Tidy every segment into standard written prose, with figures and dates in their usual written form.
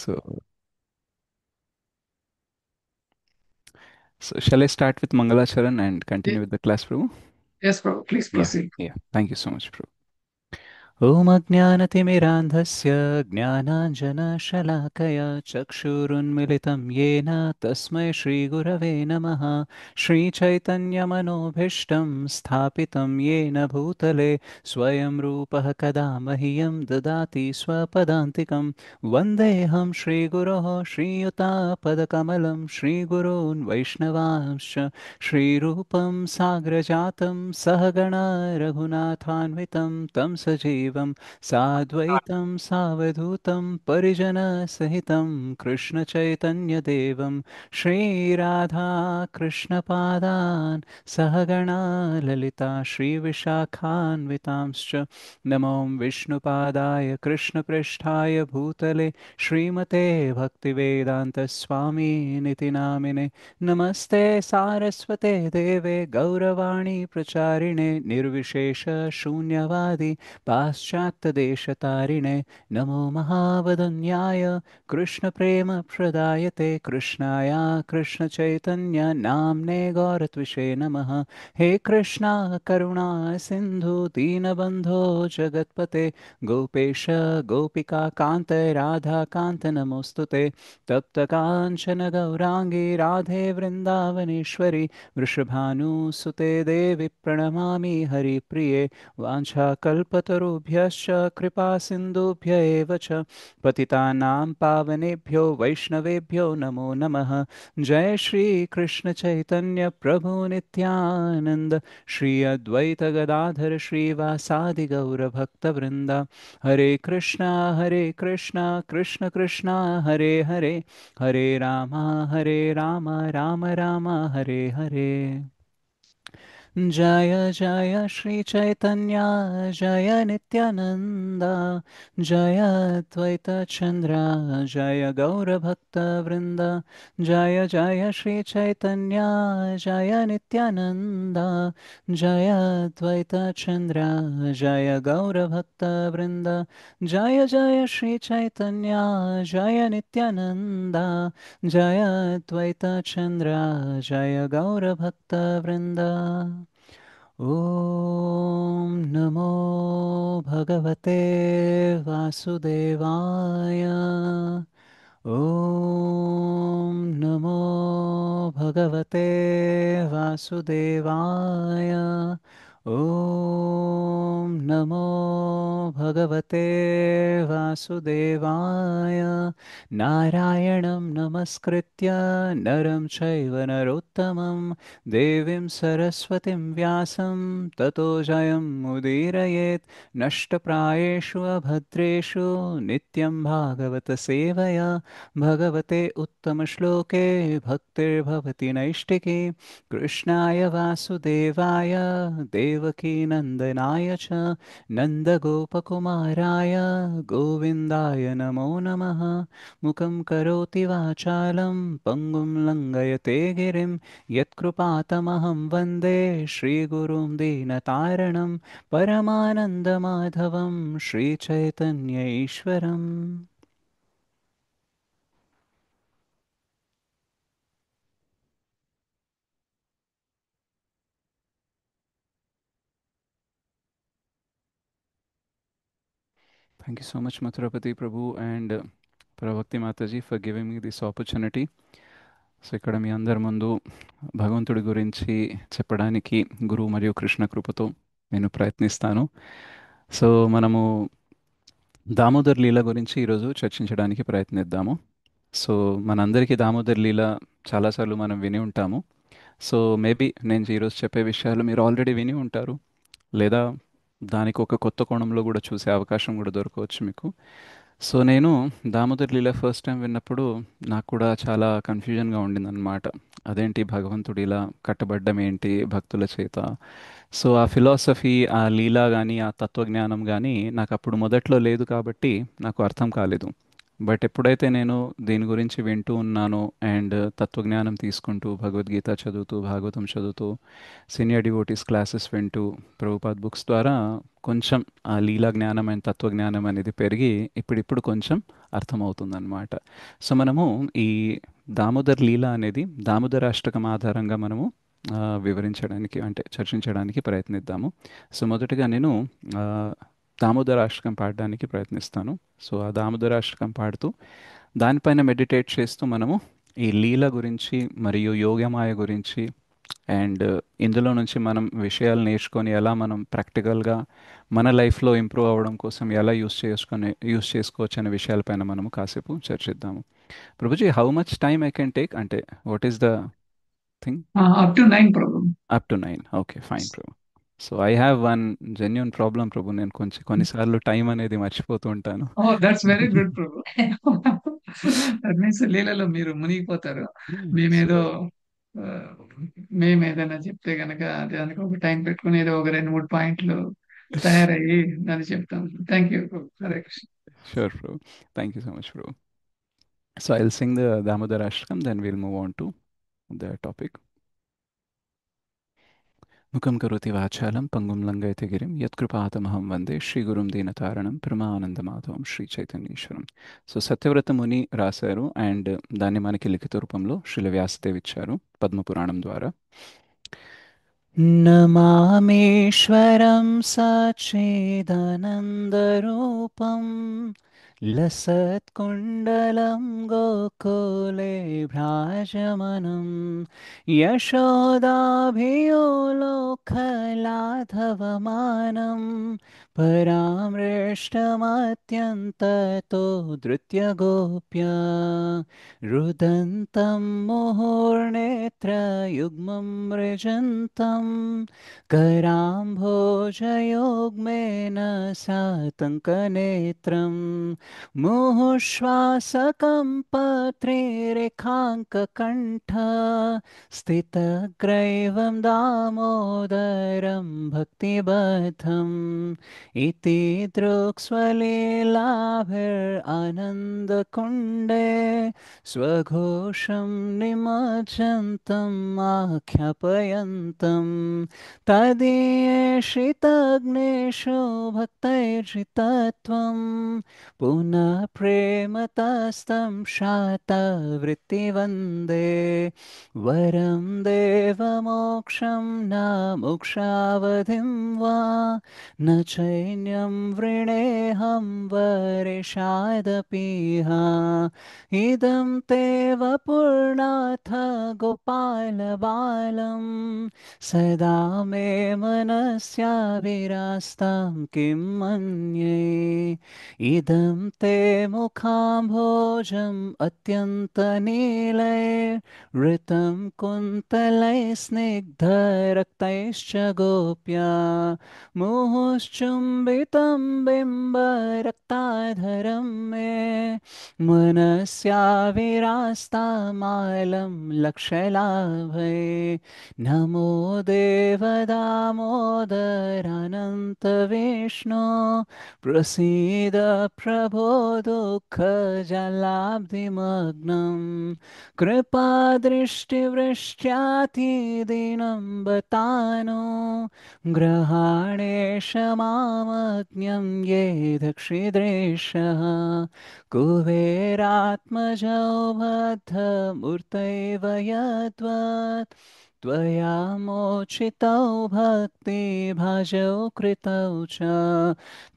So, so shall I start with Mangalacharan and Ye- continue with the class, Prabhu? Yes, bro. Please Yeah, proceed. yeah. Thank you so much, Prabhu. ॐ अज्ञानतिमिरान्धस्य ज्ञानाञ्जनशलाकया चक्षुरुन्मिलितं येन तस्मै श्रीगुरवे नमः। श्रीचैतन्यमनोभीष्टं स्थापितं येन भूतले स्वयं रूपः कदा मह्यं ददाति स्वपदान्तिकं। वन्देऽहं श्रीगुरोः श्रीयुतापदकमलं श्रीगुरून् वैष्णवांश्च श्रीरूपं साग्रजातं सहगणा रघुनाथान्वितं तं सजीवं साद्वैतं सावधूतं परिजनसहितं कृष्णचैतन्यदेवं श्रीराधाकृष्णपादान् सहगणा ललिता श्रीविशाखान्वितांश्च नमो विष्णुपादाय कृष्णपृष्ठाय भूतले श्रीमते भक्तिवेदान्तस्वामिनिति नामिने। नमस्ते सारस्वते देवे गौरवाणी प्रचारिणे निर्विशेष शून्यवादी पाश्चात्यदेशतारिणे नमो महावदन्याय कृष्णप्रेमप्रदायते कृष्णाय कृष्णचैतन्य नाम्ने गौरत्विषे नमः। हे कृष्णा करुणा सिन्धु दीनबन्धो जगत्पते गोपेश गोपिका कान्त राधाकान्त नमोऽस्तुते। तप्तकाञ्चन गौराङ्गी राधे वृन्दावनेश्वरि वृषभानुसुते देवि प्रणमामि हरिप्रिये। वाञ्छाकल्पतरुभ्यश्च कृपासिन्धुभ्य एव च पतितानां पावनेभ्यो वैष्णवेभ्यो नमो नमः। जय श्रीकृष्ण चैतन्य प्रभु नित्यानन्द श्री अद्वैत गदाधर श्रीवासादि गौरभक्तवृन्द। हरे कृष्णा कृष्ण कृष्णा हरे हरे हरे राम राम राम हरे हरे। जय जय श्री चैतन्य जय नित्यानंद जय अद्वैत चंद्र जय गौरभक्तवृंद। जय जय श्री चैतन्य जय नित्यानंद जय अद्वैत चंद्र जय गौरभक्तवृंद। जय जय श्री चैतन्य जय नित्यानंद जय अद्वैत चंद्र जय गौरभक्तवृंद। ॐ नमो भगवते वासुदेवाय। ॐ नमो भगवते वासुदेवाय। ॐ नमो भगवते वासुदेवाय। नारायणं नमस्कृत्य नरं चैव नरोत्तमं देवीं सरस्वतीं व्यासं ततो जयमुदीरयेत्। नष्टप्रायेषु अभद्रेषु नित्यं भागवतसेवया भगवते उत्तमश्लोके भक्तिर्भवति नैष्टिकी। कृष्णाय वासुदेवाय देवकीनन्दनाय च नन्दगोपकुमाराय गोविन्दाय नमो नमः। मुखं करोति वाचालं पङ्गुं लङ्घयते गिरिं यत्कृपातमहं वन्दे श्रीगुरुं दीनतारणं परमानन्दमाधवं Sri Chaitanya ईश्वरम्। Thank you so much, Mathurapati Prabhu and Pravakti Mataji, for giving me this opportunity. So ఇక్కడ మీ అందరి ముందు భగవంతుడి గురించి చెప్పడానికి గురువు మరియు కృష్ణ కృపతో నేను ప్రయత్నిస్తాను. సో మనము దామోదర్ లీల గురించి ఈరోజు చర్చించడానికి ప్రయత్నిద్దాము. సో మనందరికీ దామోదర్ లీల చాలాసార్లు మనం విని ఉంటాము. సో మేబీ నేను ఈరోజు చెప్పే విషయాలు మీరు ఆల్రెడీ విని ఉంటారు, లేదా దానికి ఒక కొత్త కోణంలో కూడా చూసే అవకాశం కూడా దొరకవచ్చు మీకు. సో నేను దామోదర్ లీల ఫస్ట్ టైం విన్నప్పుడు నాకు కూడా చాలా కన్ఫ్యూజన్గా ఉండిందన్నమాట. అదేంటి భగవంతుడు ఇలా కట్టబడ్డం ఏంటి భక్తుల చేత. సో ఆ ఫిలాసఫీ, ఆ లీల కానీ ఆ తత్వజ్ఞానం కానీ నాకు అప్పుడు మొదట్లో లేదు కాబట్టి నాకు అర్థం కాలేదు. బట్ ఎప్పుడైతే నేను దీని గురించి వింటూ ఉన్నానో అండ్ తత్వజ్ఞానం తీసుకుంటూ భగవద్గీత చదువుతూ భాగవతం చదువుతూ సీనియర్ డివోటీస్ క్లాసెస్ వింటూ ప్రభుపాద్ బుక్స్ ద్వారా కొంచెం ఆ లీలా జ్ఞానం అండ్ తత్వజ్ఞానం అనేది పెరిగి ఇప్పుడిప్పుడు కొంచెం అర్థమవుతుందన్నమాట. సో మనము ఈ దామోదర్ లీల అనేది దామోదరాష్టకం ఆధారంగా మనము వివరించడానికి అంటే చర్చించడానికి ప్రయత్నిద్దాము. సో మొదటగా నేను ఆ, దామోదరాష్టకం పాడడానికి ప్రయత్నిస్తాను. సో ఆ దామోదరాష్టకం పాడుతూ దానిపైన మెడిటేట్ చేస్తూ మనము ఈ లీల గురించి మరియు యోగమాయ గురించి అండ్ ఇందులో నుంచి మనం విషయాలు నేర్చుకొని ఎలా మనం ప్రాక్టికల్గా మన లైఫ్లో ఇంప్రూవ్ అవ్వడం కోసం ఎలా యూస్ చేసుకోవచ్చు అనే విషయాలపైన మనము కాసేపు చర్చిద్దాము. ప్రభుజీ, how much time I can take అంటే what is the thing? Up to 9 Prabhu. Up to 9. Okay, fine Prabhu. So I have one genuine problem Prabhu, నేను కొంచెం కొన్నిసార్లు టైం అనేది మర్చిపోతూ ఉంటాను. Oh that's very good Prabhu. That means లీలలో మీరు మునిగిపోతారు. సో మేమేదో ఆ, మేము ఏదైనా చెప్తే గనక దానికి ఒక టైం పెట్టుకుని ఏదో ఒక 2 3 పాయింట్లు తయారయ్యి దాన్ని చెప్తాం. Thank you Prabhu. Hare Krishna. Sure Prabhu, thank you so much Prabhu. So I will sing the Damodar Ashtakam, then will move on to the topic. ముఖం కరోతి వాచాలం పంగుం లంఘయతే గిరిం యత్కృపాతమహం వందే శ్రీగురుం దీనతారణం పరమానందమాధవం శ్రీ చైతన్యేశ్వరం. సో సత్యవ్రత ముని రాశారు అండ్ దాన్ని మనకి లిఖిత రూపంలో శ్రీల వ్యాసదేవ్ ఇచ్చారు పద్మపురాణం ద్వారా. నమామేశ్వరం సచ్చిదానందరూపం लसत्कुण्डलं गोकुले भ्राजमनं यशोदाभियोलोकलाघवमानं परामृष्टमत्यन्ततो धृत्यगोप्य रुदन्तं मुहुर्नेत्रयुग्मं मृजन्तं कराम्भोजयुग्मेन सातङ्कनेत्रम् मुहुश्वासकम्पत्रिरेखाङ्ककण्ठ स्थितग्रैवं दामोदरं भक्तिबद्धम् इति दृक्स्वलीलाभिरानन्दकुण्डे स्वघोषं निमज्जन्तम् आख्यापयन्तम् तदीयेषितग्नेषु भक्तैर्जितत्वम् पुनः प्रेमतस्तं शातवृत्तिवन्दे वरं देवमोक्षं न मोक्षावधिं वा न चैन्यं वृणेऽहं वरेशादपीह इदं ते वपुर्नाथ गोपालबालं सदा मे मनस्याभिरास्तां किं मन्ये इदं ते मुखाम्भोजम् अत्यन्तनीलैर्वृतं कुन्तलैः स्निग्धरक्तैश्च गोप्या मुहुश्चुम्बितं बिम्बरक्ताधरं मे मनस्याविरास्तामालं लक्षलाभै नमो देवदामोदरानन्तविष्णो प्रसीद प्रभो दुःखजलाब्धिमग्नं कृपादृष्टिवृष्ट्यातिदीनं बतानो ग्रहाणेश मामज्ञं ये दक्षिद्रेशः कुबेरात्मजौ बद्धमूर्तैव यद्वत् त्वया मोचितौ भक्तिभाजौ कृतौ च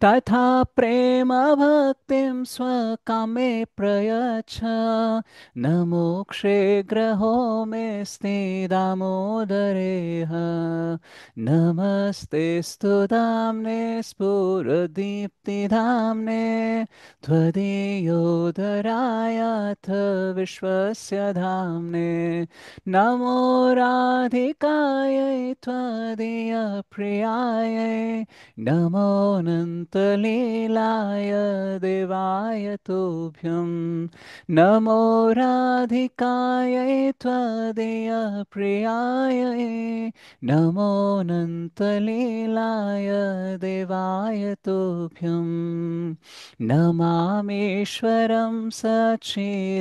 तथा प्रेम भक्तिं स्वकामे प्रयच्छ न मोक्षे ग्रहो मेऽस्ति दामोदरेह नमस्ते स्तुताम्ने स्फुरदीप्तिधाम्ने त्वदीयोदरायाथ विश्वस्य धाम्ने नमो राधिकायै नमोऽनन्तलीलाय देवाय तुभ्यं नमो राधिकायै त्वदीयप्रियायै नमोऽनन्तलीलाय देवाय तुभ्यं नमामीश्वरं सच्चिदानन्दरूपं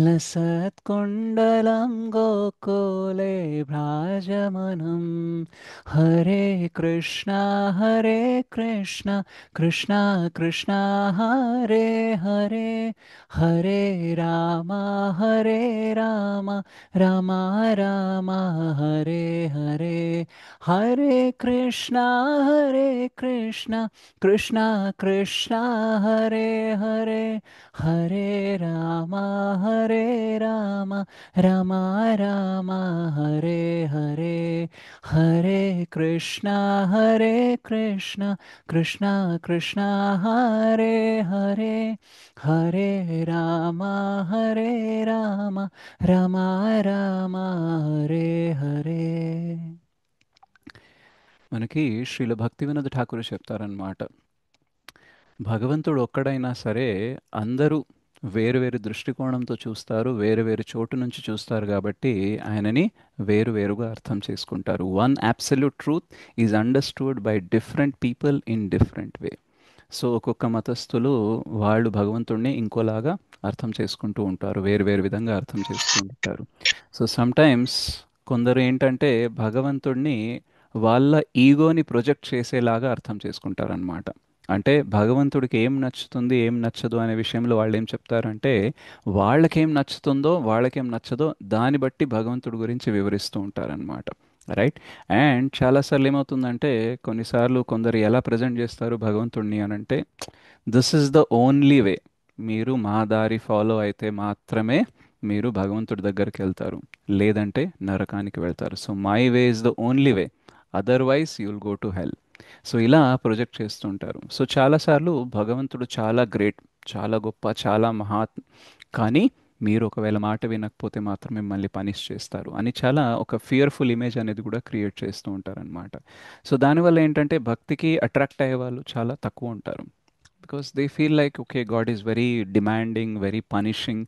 लसत्कुण्डलं गोकुले भ्राजमनं हरे कृष्ण कृष्ण कृष्ण हरे हरे हरे राम राम राम राम हरे हरे हरे कृष्ण कृष्ण कृष्ण हरे हरे हरे राम राम राम हरे हरे हरे कृष्ण कृष्ण कृष्ण हरे हरे हरे राम राम राम राम हरे హరే. మనకి శ్రీల భక్తి వినోద్ ఠాకూర్ చెప్తారనమాట, భగవంతుడు ఒక్కడైనా సరే అందరూ వేరు వేరు దృష్టికోణంతో చూస్తారు, వేరు వేరు చోటు నుంచి చూస్తారు కాబట్టి ఆయనని వేరు వేరుగా అర్థం చేసుకుంటారు. One absolute truth is understood by different people in different way. So ఒక్కొక్క మతస్థులు వాళ్ళు భగవంతుడిని ఇంకోలాగా అర్థం చేసుకుంటూ ఉంటారు, వేరు వేరు విధంగా అర్థం చేసుకుంటూ ఉంటారు. సో సమ్టైమ్స్ కొందరు ఏంటంటే భగవంతుడిని వాళ్ళ ఈగోని ప్రొజెక్ట్ చేసేలాగా అర్థం చేసుకుంటారనమాట. అంటే భగవంతుడికి ఏం నచ్చుతుంది ఏం నచ్చదు అనే విషయంలో వాళ్ళు ఏం చెప్తారంటే వాళ్ళకేం నచ్చుతుందో వాళ్ళకేం నచ్చదో దాన్ని బట్టి భగవంతుడి గురించి వివరిస్తూ ఉంటారనమాట. రైట్. అండ్ చాలాసార్లు ఏమవుతుందంటే కొన్నిసార్లు కొందరు ఎలా ప్రజెంట్ చేస్తారు భగవంతుడిని అని అంటే, this is the only way, మీరు మా దారి ఫాలో అయితే మాత్రమే మీరు భగవంతుడి దగ్గరికి వెళ్తారు, లేదంటే నరకానికి వెళ్తారు. So my way is the only way, otherwise you will go to hell. So ఇలా ప్రొజెక్ట్ చేస్తుంటారు. సో చాలాసార్లు భగవంతుడు చాలా గ్రేట్, చాలా గొప్ప, చాలా మహాత్, కానీ మీరు ఒకవేళ మాట వినకపోతే మాత్రం మిమ్మల్ని పనిష్ చేస్తారు అని చాలా ఒక ఫియర్ఫుల్ ఇమేజ్ అనేది కూడా క్రియేట్ చేస్తూ ఉంటారనమాట. సో దానివల్ల ఏంటంటే భక్తికి అట్రాక్ట్ అయ్యే వాళ్ళు చాలా తక్కువ ఉంటారు. Because they feel like okay God is very demanding, very punishing,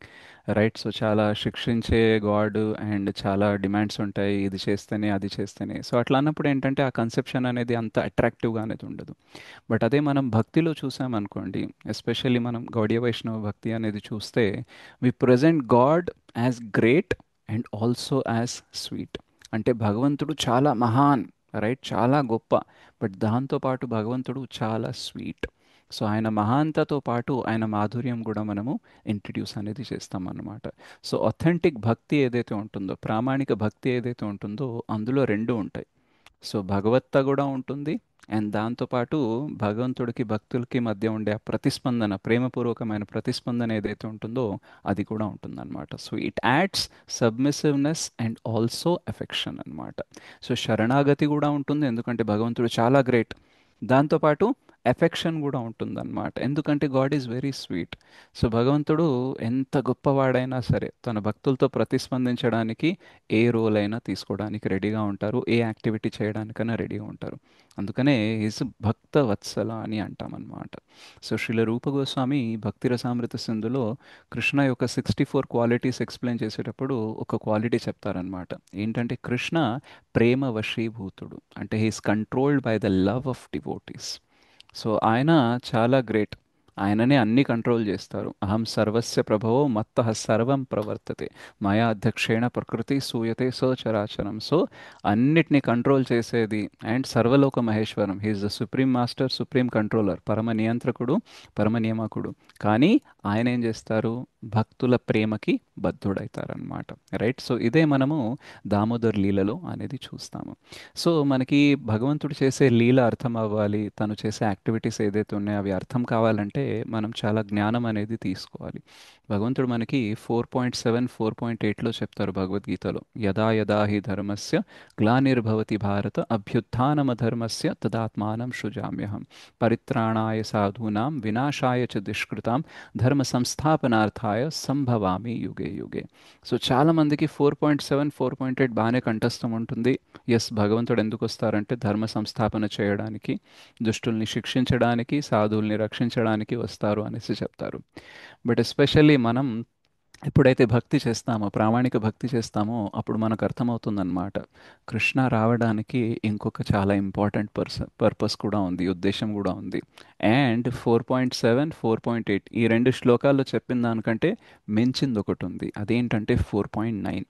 right. So చాలా శిక్షించే గాడ్ అండ్ చాలా డిమాండ్స్ ఉంటాయి, ఇది చేస్తేనే అది చేస్తేనే. సో అట్లా అన్నప్పుడు ఏంటంటే ఆ కన్సెప్షన్ అనేది అంత అట్రాక్టివ్గా అనేది ఉండదు. బట్ అదే మనం భక్తిలో చూసామనుకోండి, ఎస్పెషల్లీ మనం గౌడీయ వైష్ణవ భక్తి అనేది చూస్తే we present God as great and also as sweet. అంటే భగవంతుడు చాలా మహాన్, రైట్, చాలా గొప్ప, బట్ దాంతోపాటు భగవంతుడు చాలా స్వీట్. సో ఆయన మహాంతతో పాటు ఆయన మాధుర్యం కూడా మనము ఇంట్రడ్యూస్ అనేది చేస్తామన్నమాట. సో అథెంటిక్ భక్తి ఏదైతే ఉంటుందో, ప్రామాణిక భక్తి ఏదైతే ఉంటుందో అందులో రెండు ఉంటాయి. సో భగవత్త కూడా ఉంటుంది, అండ్ దాంతోపాటు భగవంతుడికి భక్తులకి మధ్య ఉండే ఆ ప్రతిస్పందన, ప్రేమపూర్వకమైన ప్రతిస్పందన ఏదైతే ఉంటుందో అది కూడా ఉంటుందన్నమాట. So it adds submissiveness and also affection అన్నమాట. సో శరణాగతి కూడా ఉంటుంది ఎందుకంటే భగవంతుడు చాలా గ్రేట్, దాంతోపాటు ఎఫెక్షన్ కూడా ఉంటుందన్నమాట ఎందుకంటే God is very sweet. So భగవంతుడు ఎంత గొప్పవాడైనా సరే తన భక్తులతో ప్రతిస్పందించడానికి ఏ రోల్ అయినా తీసుకోవడానికి రెడీగా ఉంటారు, ఏ యాక్టివిటీ చేయడానికైనా రెడీగా ఉంటారు. అందుకనే ఈజ్ భక్త వత్సల అని అంటామన్నమాట. సో శ్రీల రూప గోస్వామి భక్తి రసామృత సింధులో కృష్ణ యొక్క 64 క్వాలిటీస్ ఎక్స్ప్లెయిన్ చేసేటప్పుడు ఒక క్వాలిటీ చెప్తారనమాట. ఏంటంటే కృష్ణ ప్రేమ వశీభూతుడు, అంటే he is controlled by the love of devotees. So ఆయన చాలా గ్రేట్, ఆయననే అన్ని కంట్రోల్ చేస్తారు. అహం సర్వస్య ప్రభవో మత్తః సర్వం ప్రవర్తతే మయా అధ్యక్షేణ ప్రకృతి సూయతే సచరాచరం. సో అన్నిటినీ కంట్రోల్ చేసేది అండ్ సర్వలోక మహేశ్వరం, he is the supreme master, supreme controller, పరమ నియంత్రకుడు, పరమ నియామకుడు. కానీ ఆయన ఏం చేస్తారు, భక్తుల ప్రేమకి బద్ధుడైతారనమాట. రైట్. సో ఇదే మనము దామోదర్ లీలలో అనేది చూస్తాము. సో మనకి భగవంతుడు చేసే లీల అర్థం అవ్వాలి, తను చేసే యాక్టివిటీస్ ఏదైతే ఉన్నాయో అవి అర్థం కావాలంటే మనం చాలా జ్ఞానం అనేది తీసుకోవాలి. భగవంతుడు మనకి 4.7 4.8లో చెప్తారు భగవద్గీతలో, యదా యదా హి ధర్మస్య గ్లానిర్భవతి భారత అభ్యుత్థానమధర్మస్య తదాత్మానం సృజామ్యహం పరిత్రాణాయ సాధూనాం వినాశాయ చ దుష్కృతాం ధర్మ సంస్థాపనార్థాయ ఉత్థాయ సంభవామి యుగే యుగే. సో చాలామందికి 4.7 4.8 బాగానే కంఠస్థం ఉంటుంది. ఎస్, భగవంతుడు ఎందుకు వస్తారంటే ధర్మ సంస్థాపన చేయడానికి, దుష్టుల్ని శిక్షించడానికి, సాధువుల్ని రక్షించడానికి వస్తారు అనేసి చెప్తారు. బట్ ఎస్పెషల్లీ మనం ఎప్పుడైతే భక్తి చేస్తామో, ప్రామాణిక భక్తి చేస్తామో, అప్పుడు మనకు అర్థమవుతుందన్నమాట. కృష్ణ రావడానికి ఇంకొక చాలా ఇంపార్టెంట్ పర్పస్ కూడా ఉంది, ఉద్దేశం కూడా ఉంది. అండ్ 4.7 4.8 ఈ రెండు శ్లోకాల్లో చెప్పిన దానికంటే మించింది ఒకటి ఉంది. అదేంటంటే 4.9.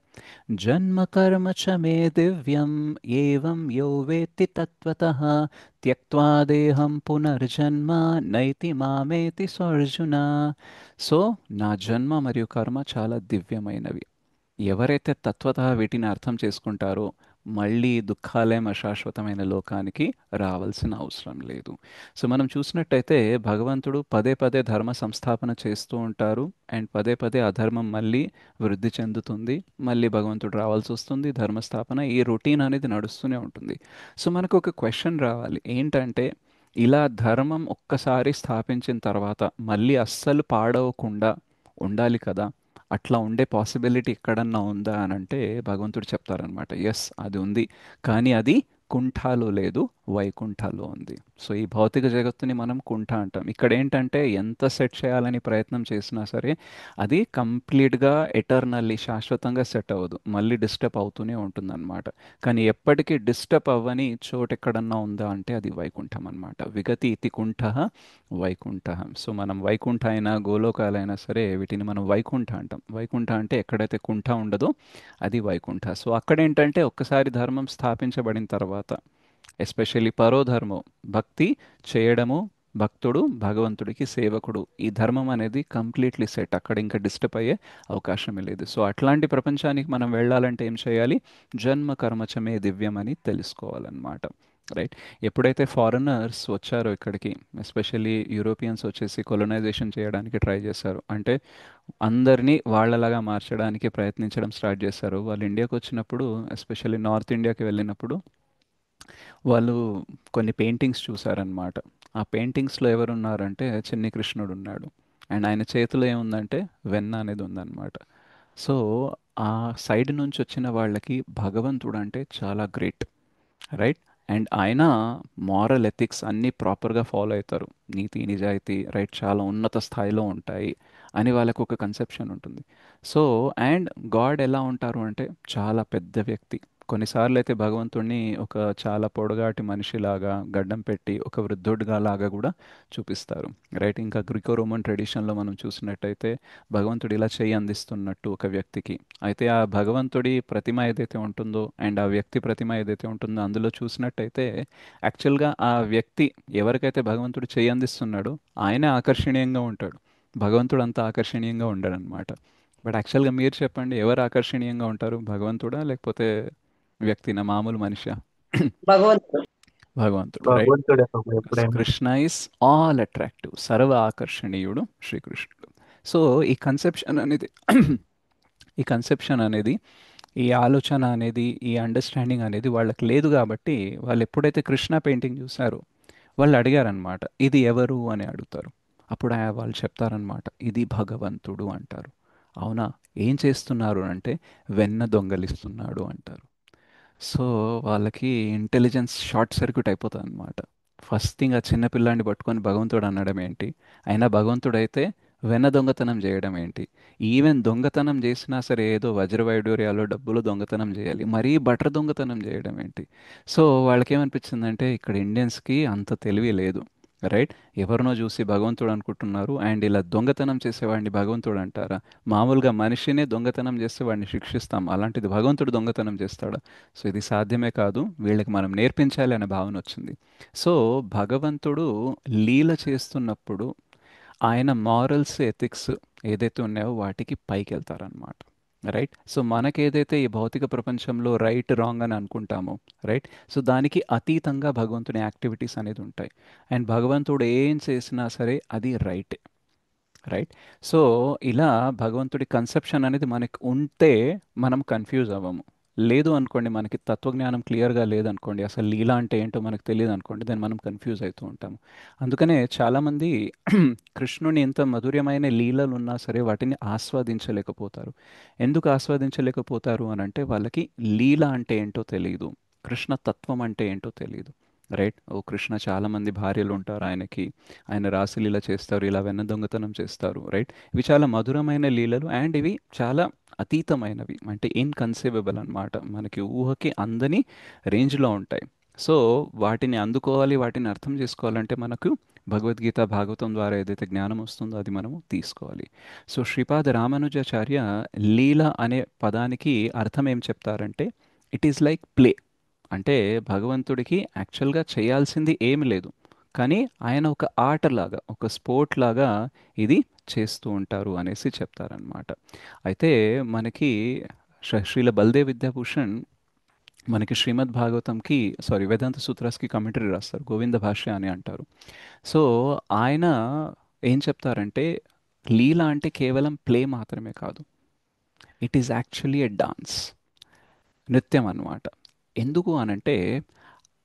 జన్మ కర్మ చ మే దివ్యం ఏవం యో వేత్తి తత్వతః త్యక్త్వా దేహం పునర్జన్మ నైతి మామేతి స్వర్జున. సో నా జన్మ మరియు కర్మ చాలా దివ్యమైనవి. ఎవరైతే తత్వతః వీటిని అర్థం చేసుకుంటారో మళ్ళీ దుఃఖాలేం అశాశ్వతమైన లోకానికి రావాల్సిన అవసరం లేదు. సో మనం చూసినట్టయితే భగవంతుడు పదే పదే ధర్మ సంస్థాపన చేస్తూ ఉంటారు. అండ్ పదే పదే అధర్మం మళ్ళీ వృద్ధి చెందుతుంది. మళ్ళీ భగవంతుడు రావాల్సి వస్తుంది, ధర్మస్థాపన, ఈ రొటీన్ అనేది నడుస్తూనే ఉంటుంది. సో మనకు ఒక క్వశ్చన్ రావాలి ఏంటంటే, ఇలా ధర్మం ఒక్కసారి స్థాపించిన తర్వాత మళ్ళీ అస్సలు పాడవకుండా ఉండాలి కదా, అట్లా ఉండే పాసిబిలిటీ ఎక్కడన్నా ఉందా అని అంటే భగవంతుడు చెప్తారనమాట, ఎస్ అది ఉంది, కానీ అది కుంఠాలో లేదు, వైకుంఠాలో ఉంది. సో ఈ భౌతిక జగత్తుని మనం కుంఠ అంటాం. ఇక్కడ ఏంటంటే ఎంత సెట్ చేయాలని ప్రయత్నం చేసినా సరే అది కంప్లీట్గా ఎటర్నల్లీ శాశ్వతంగా సెట్ అవ్వదు, మళ్ళీ డిస్టర్బ్ అవుతూనే ఉంటుందన్నమాట. కానీ ఎప్పటికీ డిస్టర్బ్ అవ్వని చోటు ఎక్కడన్నా ఉందా అంటే అది వైకుంఠం అన్నమాట. విగతి ఇతి కుంఠ వైకుంఠ. సో మనం వైకుంఠ అయినా గోలోకాలైనా సరే వీటిని మనం వైకుంఠ అంటాం. వైకుంఠ అంటే ఎక్కడైతే కుంఠ ఉండదో అది వైకుంఠ. సో అక్కడేంటంటే ఒక్కసారి ధర్మం స్థాపించబడిన తర్వాత, ఎస్పెషల్లీ పరోధర్మం, భక్తి చేయడము, భక్తుడు భగవంతుడికి సేవకుడు, ఈ ధర్మం అనేది కంప్లీట్లీ సెట్, అక్కడ ఇంకా డిస్టర్బ్ అయ్యే అవకాశమే లేదు. సో అట్లాంటి ప్రపంచానికి మనం వెళ్ళాలంటే ఏం చేయాలి? జన్మ కర్మచమే దివ్యం అని తెలుసుకోవాలన్నమాట. రైట్. ఎప్పుడైతే ఫారినర్స్ వచ్చారో ఇక్కడికి, ఎస్పెషల్లీ యూరోపియన్స్ వచ్చేసి కొలనైజేషన్ చేయడానికి ట్రై చేశారు, అంటే అందరినీ వాళ్ళలాగా మార్చడానికి ప్రయత్నించడం స్టార్ట్ చేశారు. వాళ్ళు ఇండియాకి వచ్చినప్పుడు, ఎస్పెషల్లీ నార్త్ ఇండియాకి వెళ్ళినప్పుడు వాళ్ళు కొన్ని పెయింటింగ్స్ చూసారనమాట. ఆ పెయింటింగ్స్లో ఎవరున్నారంటే చిన్ని కృష్ణుడు ఉన్నాడు. అండ్ ఆయన చేతిలో ఏముందంటే వెన్న అనేది ఉందన్నమాట. సో ఆ సైడ్ నుంచి వచ్చిన వాళ్ళకి భగవంతుడు అంటే చాలా గ్రేట్, రైట్. అండ్ ఆయన మారల్ ఎథిక్స్ అన్నీ ప్రాపర్గా ఫాలో అవుతారు, నీతి నిజాయితీ, రైట్, చాలా ఉన్నత స్థాయిలో ఉంటాయి అని వాళ్ళకు ఒక కన్సెప్షన్ ఉంటుంది. సో అండ్ గాడ్ ఎలా ఉంటారు అంటే చాలా పెద్ద వ్యక్తి. కొన్నిసార్లు అయితే భగవంతుడిని ఒక చాలా పొడగాటి మనిషిలాగా గడ్డం పెట్టి ఒక వృద్ధుడిగా లాగా కూడా చూపిస్తారు, రైట్. ఇంకా గ్రీకో రోమన్ ట్రెడిషన్లో మనం చూసినట్టయితే భగవంతుడు ఇలా చేయి అందిస్తున్నట్టు ఒక వ్యక్తికి. అయితే ఆ భగవంతుడి ప్రతిమ ఏదైతే ఉంటుందో అండ్ ఆ వ్యక్తి ప్రతిమ ఏదైతే ఉంటుందో అందులో చూసినట్టయితే యాక్చువల్గా ఆ వ్యక్తి ఎవరికైతే భగవంతుడు చేయి అందిస్తున్నాడో ఆయనే ఆకర్షణీయంగా ఉంటాడు, భగవంతుడు అంత ఆకర్షణీయంగా ఉండడనమాట. బట్ యాక్చువల్గా మీరు చెప్పండి, ఎవరు ఆకర్షణీయంగా ఉంటారు, భగవంతుడా లేకపోతే వ్యక్తినా, మామూలు మనిషా? భగవంతుడు. భగవంతుడు, రైట్. భగవంతుడే ప్రభు సో ఎప్పుడైనా. కృష్ణ ఇస్ ఆల్ అట్రాక్టివ్, సర్వ ఆకర్షణీయుడు శ్రీకృష్ణుడు. సో ఈ కన్సెప్షన్ అనేది ఈ కన్సెప్షన్ అనేది, ఈ ఆలోచన అనేది, ఈ అండర్స్టాండింగ్ అనేది వాళ్ళకి లేదు కాబట్టి వాళ్ళు ఎప్పుడైతే కృష్ణ పెయింటింగ్ చూసారో వాళ్ళు అడిగారనమాట, ఇది ఎవరు అని అడుగుతారు. అప్పుడు వాళ్ళు చెప్తారనమాట, ఇది భగవంతుడు అంటారు. అవునా, ఏం చేస్తున్నారు అంటే వెన్న దొంగలిస్తున్నాడు అంటారు. సో వాళ్ళకి ఇంటెలిజెన్స్ షార్ట్ సర్క్యూట్ అయిపోతుంది అనమాట. ఫస్ట్ థింగ్ ఆ చిన్న పిల్లాన్ని పట్టుకొని భగవంతుడు అనడం ఏంటి, అయినా భగవంతుడైతే వెన్న దొంగతనం చేయడం ఏంటి, ఈవెన్ దొంగతనం చేసినా సరే ఏదో వజ్రవైడూర్యాలు డబ్బులు దొంగతనం చేయాలి, మరీ బటర్ దొంగతనం చేయడం ఏంటి. సో వాళ్ళకేమనిపించిందంటే ఇక్కడ ఇండియన్స్కి అంత తెలివి లేదు, రైట్. ఎవరినో చూసి భగవంతుడు అనుకుంటున్నారు, అండ్ ఇలా దొంగతనం చేసేవాడిని భగవంతుడు అంటారా? మామూలుగా మనిషినే దొంగతనం చేస్తే వాడిని శిక్షిస్తాం, అలాంటిది భగవంతుడు దొంగతనం చేస్తాడా? సో ఇది సాధ్యమే కాదు, వీళ్ళకి మనం నేర్పించాలి అనే భావన వచ్చింది. సో భగవంతుడు లీల చేస్తున్నప్పుడు ఆయన మారల్స్ ఎథిక్స్ ఏదైతే ఉన్నాయో వాటికి పైకి వెళ్తారనమాట, రైట్. సో మనకేదైతే ఈ భౌతిక ప్రపంచంలో రైట్ రాంగ్ అని అనుకుంటామో, రైట్, సో దానికి అతీతంగా భగవంతుని యాక్టివిటీస్ అనేది ఉంటాయి. అండ్ భగవంతుడు ఏం చేసినా సరే అది రైట్, రైట్. సో ఇలా భగవంతుడి కన్సెప్షన్ అనేది మనకి ఉంటే మనం కన్ఫ్యూజ్ అవ్వము, లేదు అనుకోండి, మనకి తత్వజ్ఞానం క్లియర్గా లేదనుకోండి, అసలు లీల అంటే ఏంటో మనకు తెలియదు అనుకోండి, దాన్ని మనం కన్ఫ్యూజ్ అవుతూ ఉంటాము. అందుకనే చాలామంది కృష్ణుని ఎంత మధురమైన లీలలు ఉన్నా సరే వాటిని ఆస్వాదించలేకపోతారు. ఎందుకు ఆస్వాదించలేకపోతారు అని అంటే వాళ్ళకి లీల అంటే ఏంటో తెలియదు, కృష్ణ తత్వం అంటే ఏంటో తెలియదు. రైట్. ఓ కృష్ణ చాలా మంది భార్యలు ఉంటారు ఆయనకి, ఆయన రాసలీల చేస్తారు, ఇలా వెన్న దొంగతనం చేస్తారు. రైట్. ఇవి చాలా మధురమైన లీలలు అండ్ ఇవి చాలా అతీతమైనవి, అంటే ఇన్కన్సీవబుల్ అన్నమాట, మనకి ఊహకి అందని రేంజ్లో ఉంటాయి. సో వాటిని అందుకోవాలి, వాటిని అర్థం చేసుకోవాలంటే మనకు భగవద్గీత భాగవతం ద్వారా ఏదైతే జ్ఞానం వస్తుందో అది మనము తీసుకోవాలి. సో శ్రీపాద రామానుజాచార్య లీల అనే పదానికి అర్థం ఏం చెప్తారంటే, ఇట్ ఈస్ లైక్ ప్లే. అంటే భగవంతుడికి యాక్చువల్గా చేయాల్సింది ఏమి లేదు, కానీ ఆయన ఒక ఆటలాగా, ఒక స్పోర్ట్ లాగా ఇది చేస్తూ ఉంటారు అనేసి చెప్తారనమాట. అయితే మనకి శ్రీల బల్దేవ్ విద్యాభూషణ్ మనకి శ్రీమద్ భాగవతంకి, సారీ, వేదాంత సూత్రాస్కి కమెంటరీ రాస్తారు, గోవింద భాష్య అని అంటారు. సో ఆయన ఏం చెప్తారంటే, లీల అంటే కేవలం ప్లే మాత్రమే కాదు, it is actually a dance, నృత్యం అన్నమాట. ఎందుకు అనంటే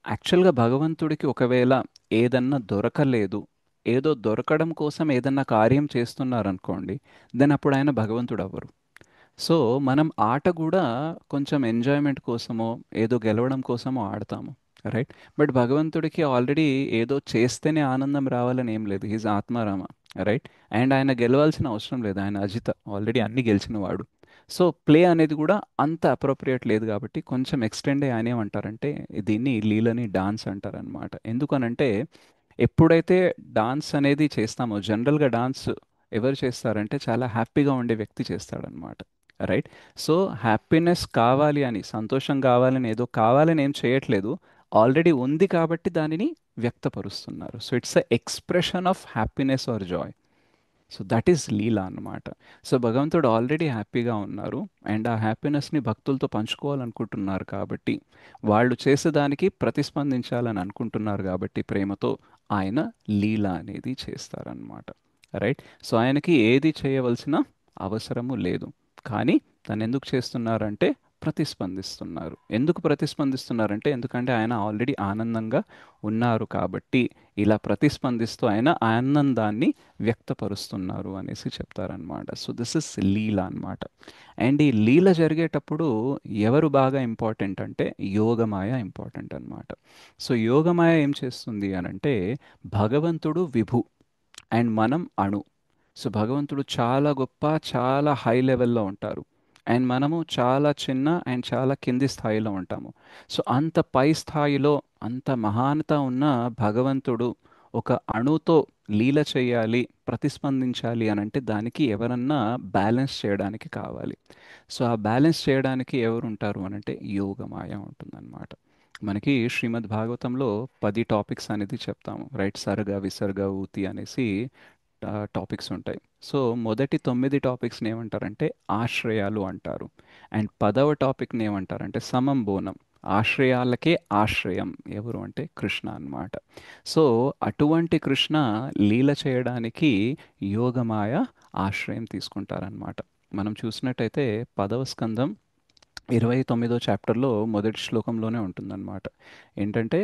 యాక్చువల్గా భగవంతుడికి ఒకవేళ ఏదన్నా దొరకలేదు, ఏదో దొరకడం కోసం ఏదన్నా కార్యం చేస్తున్నారనుకోండి, దెన్ అప్పుడు ఆయన భగవంతుడు అవ్వరు. సో మనం ఆట కూడా కొంచెం ఎంజాయ్మెంట్ కోసమో ఏదో గెలవడం కోసమో ఆడతాము. రైట్. బట్ భగవంతుడికి ఆల్రెడీ ఏదో చేస్తేనే ఆనందం రావాలని ఏం లేదు, హీజ్ ఆత్మారామ. రైట్. అండ్ ఆయన గెలవాల్సిన అవసరం లేదు, ఆయన అజిత, ఆల్రెడీ అన్ని గెలిచినవాడు. సో ప్లే అనేది కూడా అంత అప్రోప్రియేట్ లేదు కాబట్టి కొంచెం ఎక్స్టెండ్ ఆయన ఏమంటారంటే దీన్ని లీలని డాన్స్ అంటారనమాట. ఎందుకనంటే ఎప్పుడైతే డాన్స్ అనేది చేస్తామో, జనరల్గా డాన్స్ ఎవరు చేస్తారంటే చాలా హ్యాపీగా ఉండే వ్యక్తి చేస్తాడనమాట. రైట్. సో హ్యాపీనెస్ కావాలి అని, సంతోషం కావాలని, ఏదో కావాలని ఏం చేయట్లేదు, ఆల్రెడీ ఉంది కాబట్టి దానిని వ్యక్తపరుస్తున్నారు. So it's a expression of happiness or joy. So that is Leela అన్నమాట. సో భగవంతుడు ఆల్రెడీ హ్యాపీగా ఉన్నారు అండ్ ఆ హ్యాపీనెస్ని భక్తులతో పంచుకోవాలనుకుంటున్నారు కాబట్టి, వాళ్ళు చేసేదానికి ప్రతిస్పందించాలని అనుకుంటున్నారు కాబట్టి ప్రేమతో ఆయన లీల అనేది చేస్తారనమాట. రైట్. సో ఆయనకి ఏది చేయవలసిన అవసరము లేదు, కానీ తను ఎందుకు చేస్తున్నారంటే ప్రతిస్పందిస్తున్నారు. ఎందుకు ప్రతిస్పందిస్తున్నారంటే ఎందుకంటే ఆయన ఆల్రెడీ ఆనందంగా ఉన్నారు కాబట్టి ఇలా ప్రతిస్పందిస్తూ ఆయన ఆనందాన్ని వ్యక్తపరుస్తున్నారు అనేసి చెప్తారనమాట. సో దిస్ ఇస్ లీల అన్నమాట. అండ్ ఈ లీల జరిగేటప్పుడు ఎవరు బాగా ఇంపార్టెంట్ అంటే యోగమాయ ఇంపార్టెంట్ అన్నమాట. సో యోగమాయ ఏం చేస్తుంది అనంటే, భగవంతుడు విభు అండ్ మనం అణు. సో భగవంతుడు చాలా గొప్ప, చాలా హై లెవెల్లో ఉంటారు అండ్ మనము చాలా చిన్న అండ్ చాలా కింది స్థాయిలో ఉంటాము. సో అంత పై స్థాయిలో, అంత మహానత ఉన్న భగవంతుడు ఒక అణుతో లీల చేయాలి, ప్రతిస్పందించాలి అని అంటే దానికి ఎవరన్నా బ్యాలెన్స్ చేయడానికి కావాలి. సో ఆ బ్యాలెన్స్ చేయడానికి ఎవరు ఉంటారు అని అంటే యోగమాయ ఉంటుందన్నమాట. మనకి శ్రీమద్ భాగవతంలో 10 టాపిక్స్ అనేది చెప్తాము. రైట్. సర్గ విసర్గ ఊతి అనేసి టాపిక్స్ ఉంటాయి. సో మొదటి 9 టాపిక్స్ని ఏమంటారంటే ఆశ్రయాలు అంటారు. అండ్ 10వ టాపిక్ని ఏమంటారంటే సమంబోనం, ఆశ్రయాలకే ఆశ్రయం ఎవరు అంటే కృష్ణ అన్నమాట. సో అటువంటి కృష్ణ లీల చేయడానికి యోగమాయ ఆశ్రయం తీసుకుంటారనమాట. మనం చూసినట్టయితే 10వ స్కందం 29వ చాప్టర్లో మొదటి శ్లోకంలోనే ఉంటుందన్నమాట. ఏంటంటే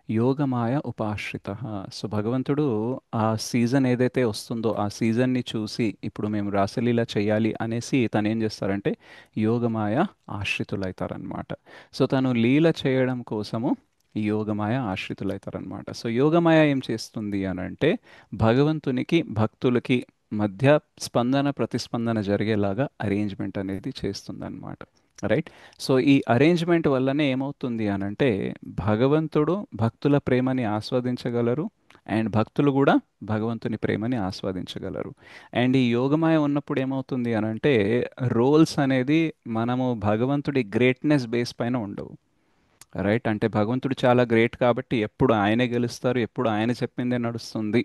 యోగమాయ ఉపాశ్రిత. సో భగవంతుడు ఆ సీజన్ ఏదైతే వస్తుందో ఆ సీజన్ని చూసి ఇప్పుడు మేము రాసలీల చేయాలి అనేసి తను ఏం చేస్తారంటే యోగమాయ ఆశ్రితులైతారనమాట. సో తను లీల చేయడం కోసము ఈ యోగమాయ ఆశ్రితులైతారనమాట. సో యోగమాయ ఏం చేస్తుంది అని అంటే భగవంతునికి భక్తులకి మధ్య స్పందన ప్రతిస్పందన జరిగేలాగా అరేంజ్మెంట్ అనేది చేస్తుందన్నమాట. రైట్. సో ఈ అరేంజ్మెంట్ వల్లనే ఏమవుతుంది అనంటే భగవంతుడు భక్తుల ప్రేమని ఆస్వాదించగలరు అండ్ భక్తులు కూడా భగవంతుని ప్రేమని ఆస్వాదించగలరు. అండ్ ఈ యోగమాయ ఉన్నప్పుడు ఏమవుతుంది అనంటే రోల్స్ అనేది మనము భగవంతుడి గ్రేట్నెస్ బేస్ పైన ఉండవు. రైట్. అంటే భగవంతుడు చాలా గ్రేట్ కాబట్టి ఎప్పుడు ఆయనే గెలుస్తారు, ఎప్పుడు ఆయన చెప్పిందే నడుస్తుంది,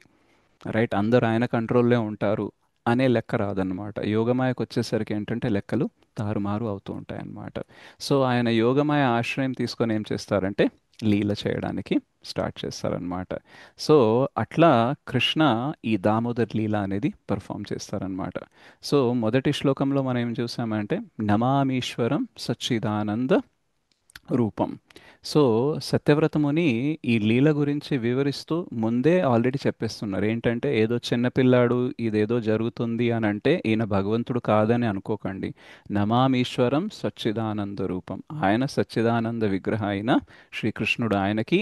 రైట్, అందరూ ఆయన కంట్రోల్లో ఉంటారు అనే లెక్క రాదన్నమాట. యోగమాయకు వచ్చేసరికి ఏంటంటే లెక్కలు తారుమారు అవుతూ ఉంటాయి అన్నమాట. సో ఆయన యోగమాయ ఆశ్రయం తీసుకొని ఏం చేస్తారంటే లీల చేయడానికి స్టార్ట్ చేస్తారనమాట. సో అట్లా కృష్ణ ఈ దామోదర్ లీల అనేది పర్ఫామ్ చేస్తారనమాట. సో మొదటి శ్లోకంలో మనం ఏం చూసామంటే నమామీశ్వరం సచ్చిదానంద రూపం. సో సత్యవ్రతముని ఈ లీల గురించి వివరిస్తూ ముందే ఆల్రెడీ చెప్పేస్తున్నారు. ఏంటంటే ఏదో చిన్నపిల్లాడు ఇదేదో జరుగుతుంది అని అంటే ఈయన భగవంతుడు కాదని అనుకోకండి. నమామీశ్వరం సచ్చిదానంద రూపం. ఆయన సచ్చిదానంద విగ్రహ అయిన శ్రీకృష్ణుడు. ఆయనకి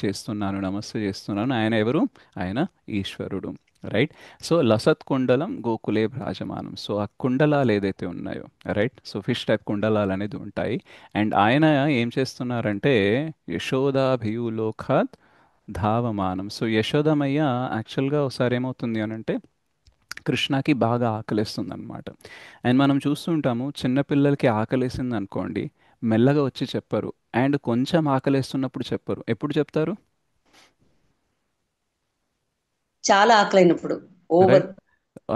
చేస్తున్నాను, నమస్తే చేస్తున్నాను. ఆయన ఎవరు? ఆయన ఈశ్వరుడు. రైట్. సో లసత్ కుండలం గోకులే భ్రాజమానం. సో ఆ కుండలాలు ఏదైతే ఉన్నాయో, రైట్, సో ఫిష్ టైప్ కుండలాలు అనేది ఉంటాయి. అండ్ ఆయన ఏం చేస్తున్నారంటే యశోదాభియులోకాత్ ధావమానం. సో యశోదమయ్య యాక్చువల్గా ఒకసారి ఏమవుతుంది అని అంటే కృష్ణకి బాగా ఆకలేస్తుంది అనమాట. అండ్ మనం చూస్తుంటాము చిన్నపిల్లలకి ఆకలేసింది అనుకోండి, మెల్లగా వచ్చి చెప్పరు. అండ్ కొంచెం ఆకలేస్తున్నప్పుడు చెప్పరు. ఎప్పుడు చెప్తారు? చాలా ఆకలైనప్పుడు. ఓవర్. రైట్.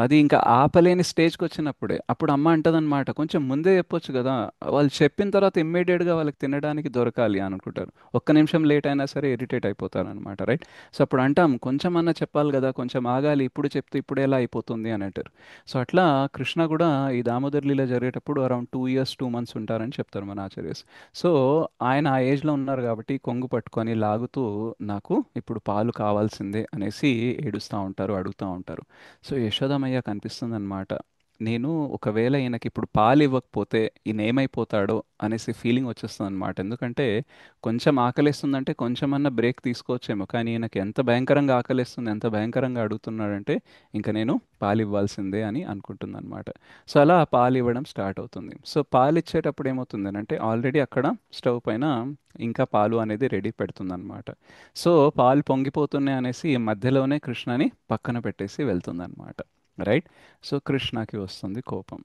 అది ఇంకా ఆపలేని స్టేజ్కి వచ్చినప్పుడే అప్పుడు అమ్మ అంటదన్నమాట, కొంచెం ముందే చెప్పొచ్చు కదా. వాళ్ళు చెప్పిన తర్వాత ఇమ్మీడియట్గా వాళ్ళకి తినడానికి దొరకాలి అని అనుకుంటారు. ఒక్క నిమిషం లేట్ అయినా సరే ఇరిటేట్ అయిపోతారు అనమాట. రైట్. సో అప్పుడు అంటాం కొంచెం అన్నా చెప్పాలి కదా, కొంచెం ఆగాలి, ఇప్పుడు చెప్తే ఇప్పుడు ఎలా అయిపోతుంది అని అంటారు. సో అట్లా కృష్ణ కూడా ఈ దామోదర్ లీల జరిగేటప్పుడు అరౌండ్ 2 years 2 months ఉంటారని చెప్తారు మన ఆచార్యస్. సో ఆయన ఆ ఏజ్లో ఉన్నారు కాబట్టి కొంగు పట్టుకొని లాగుతూ నాకు ఇప్పుడు పాలు కావాల్సిందే అనేసి ఏడుస్తూ ఉంటారు, అడుగుతూ ఉంటారు. సో యశోదమయ్య కనిపిస్తుంది అనమాట. నేను ఒకవేళ ఈయనకి ఇప్పుడు పాలు ఇవ్వకపోతే ఈయన ఏమైపోతాడో అనేసి ఫీలింగ్ వచ్చేస్తుంది అనమాట. ఎందుకంటే కొంచెం ఆకలిస్తుందంటే కొంచెమన్నా బ్రేక్ తీసుకోవచ్చేమో, కానీ ఈయనకి ఎంత భయంకరంగా ఆకలిస్తుంది, ఎంత భయంకరంగా అడుగుతున్నాడంటే ఇంకా నేను పాలు ఇవ్వాల్సిందే అని అనుకుంటుంది అనమాట. సో అలా ఆ పాలు ఇవ్వడం స్టార్ట్ అవుతుంది. సో పాలు ఇచ్చేటప్పుడు ఏమవుతుంది అంటే ఆల్రెడీ అక్కడ స్టవ్ పైన ఇంకా పాలు అనేది రెడీ పెడుతుంది అనమాట. సో పాలు పొంగిపోతున్నాయి అనేసి ఈ మధ్యలోనే కృష్ణని పక్కన పెట్టేసి వెళ్తుందన్నమాట. రైట్. సో కృష్ణకి వస్తుంది కోపం.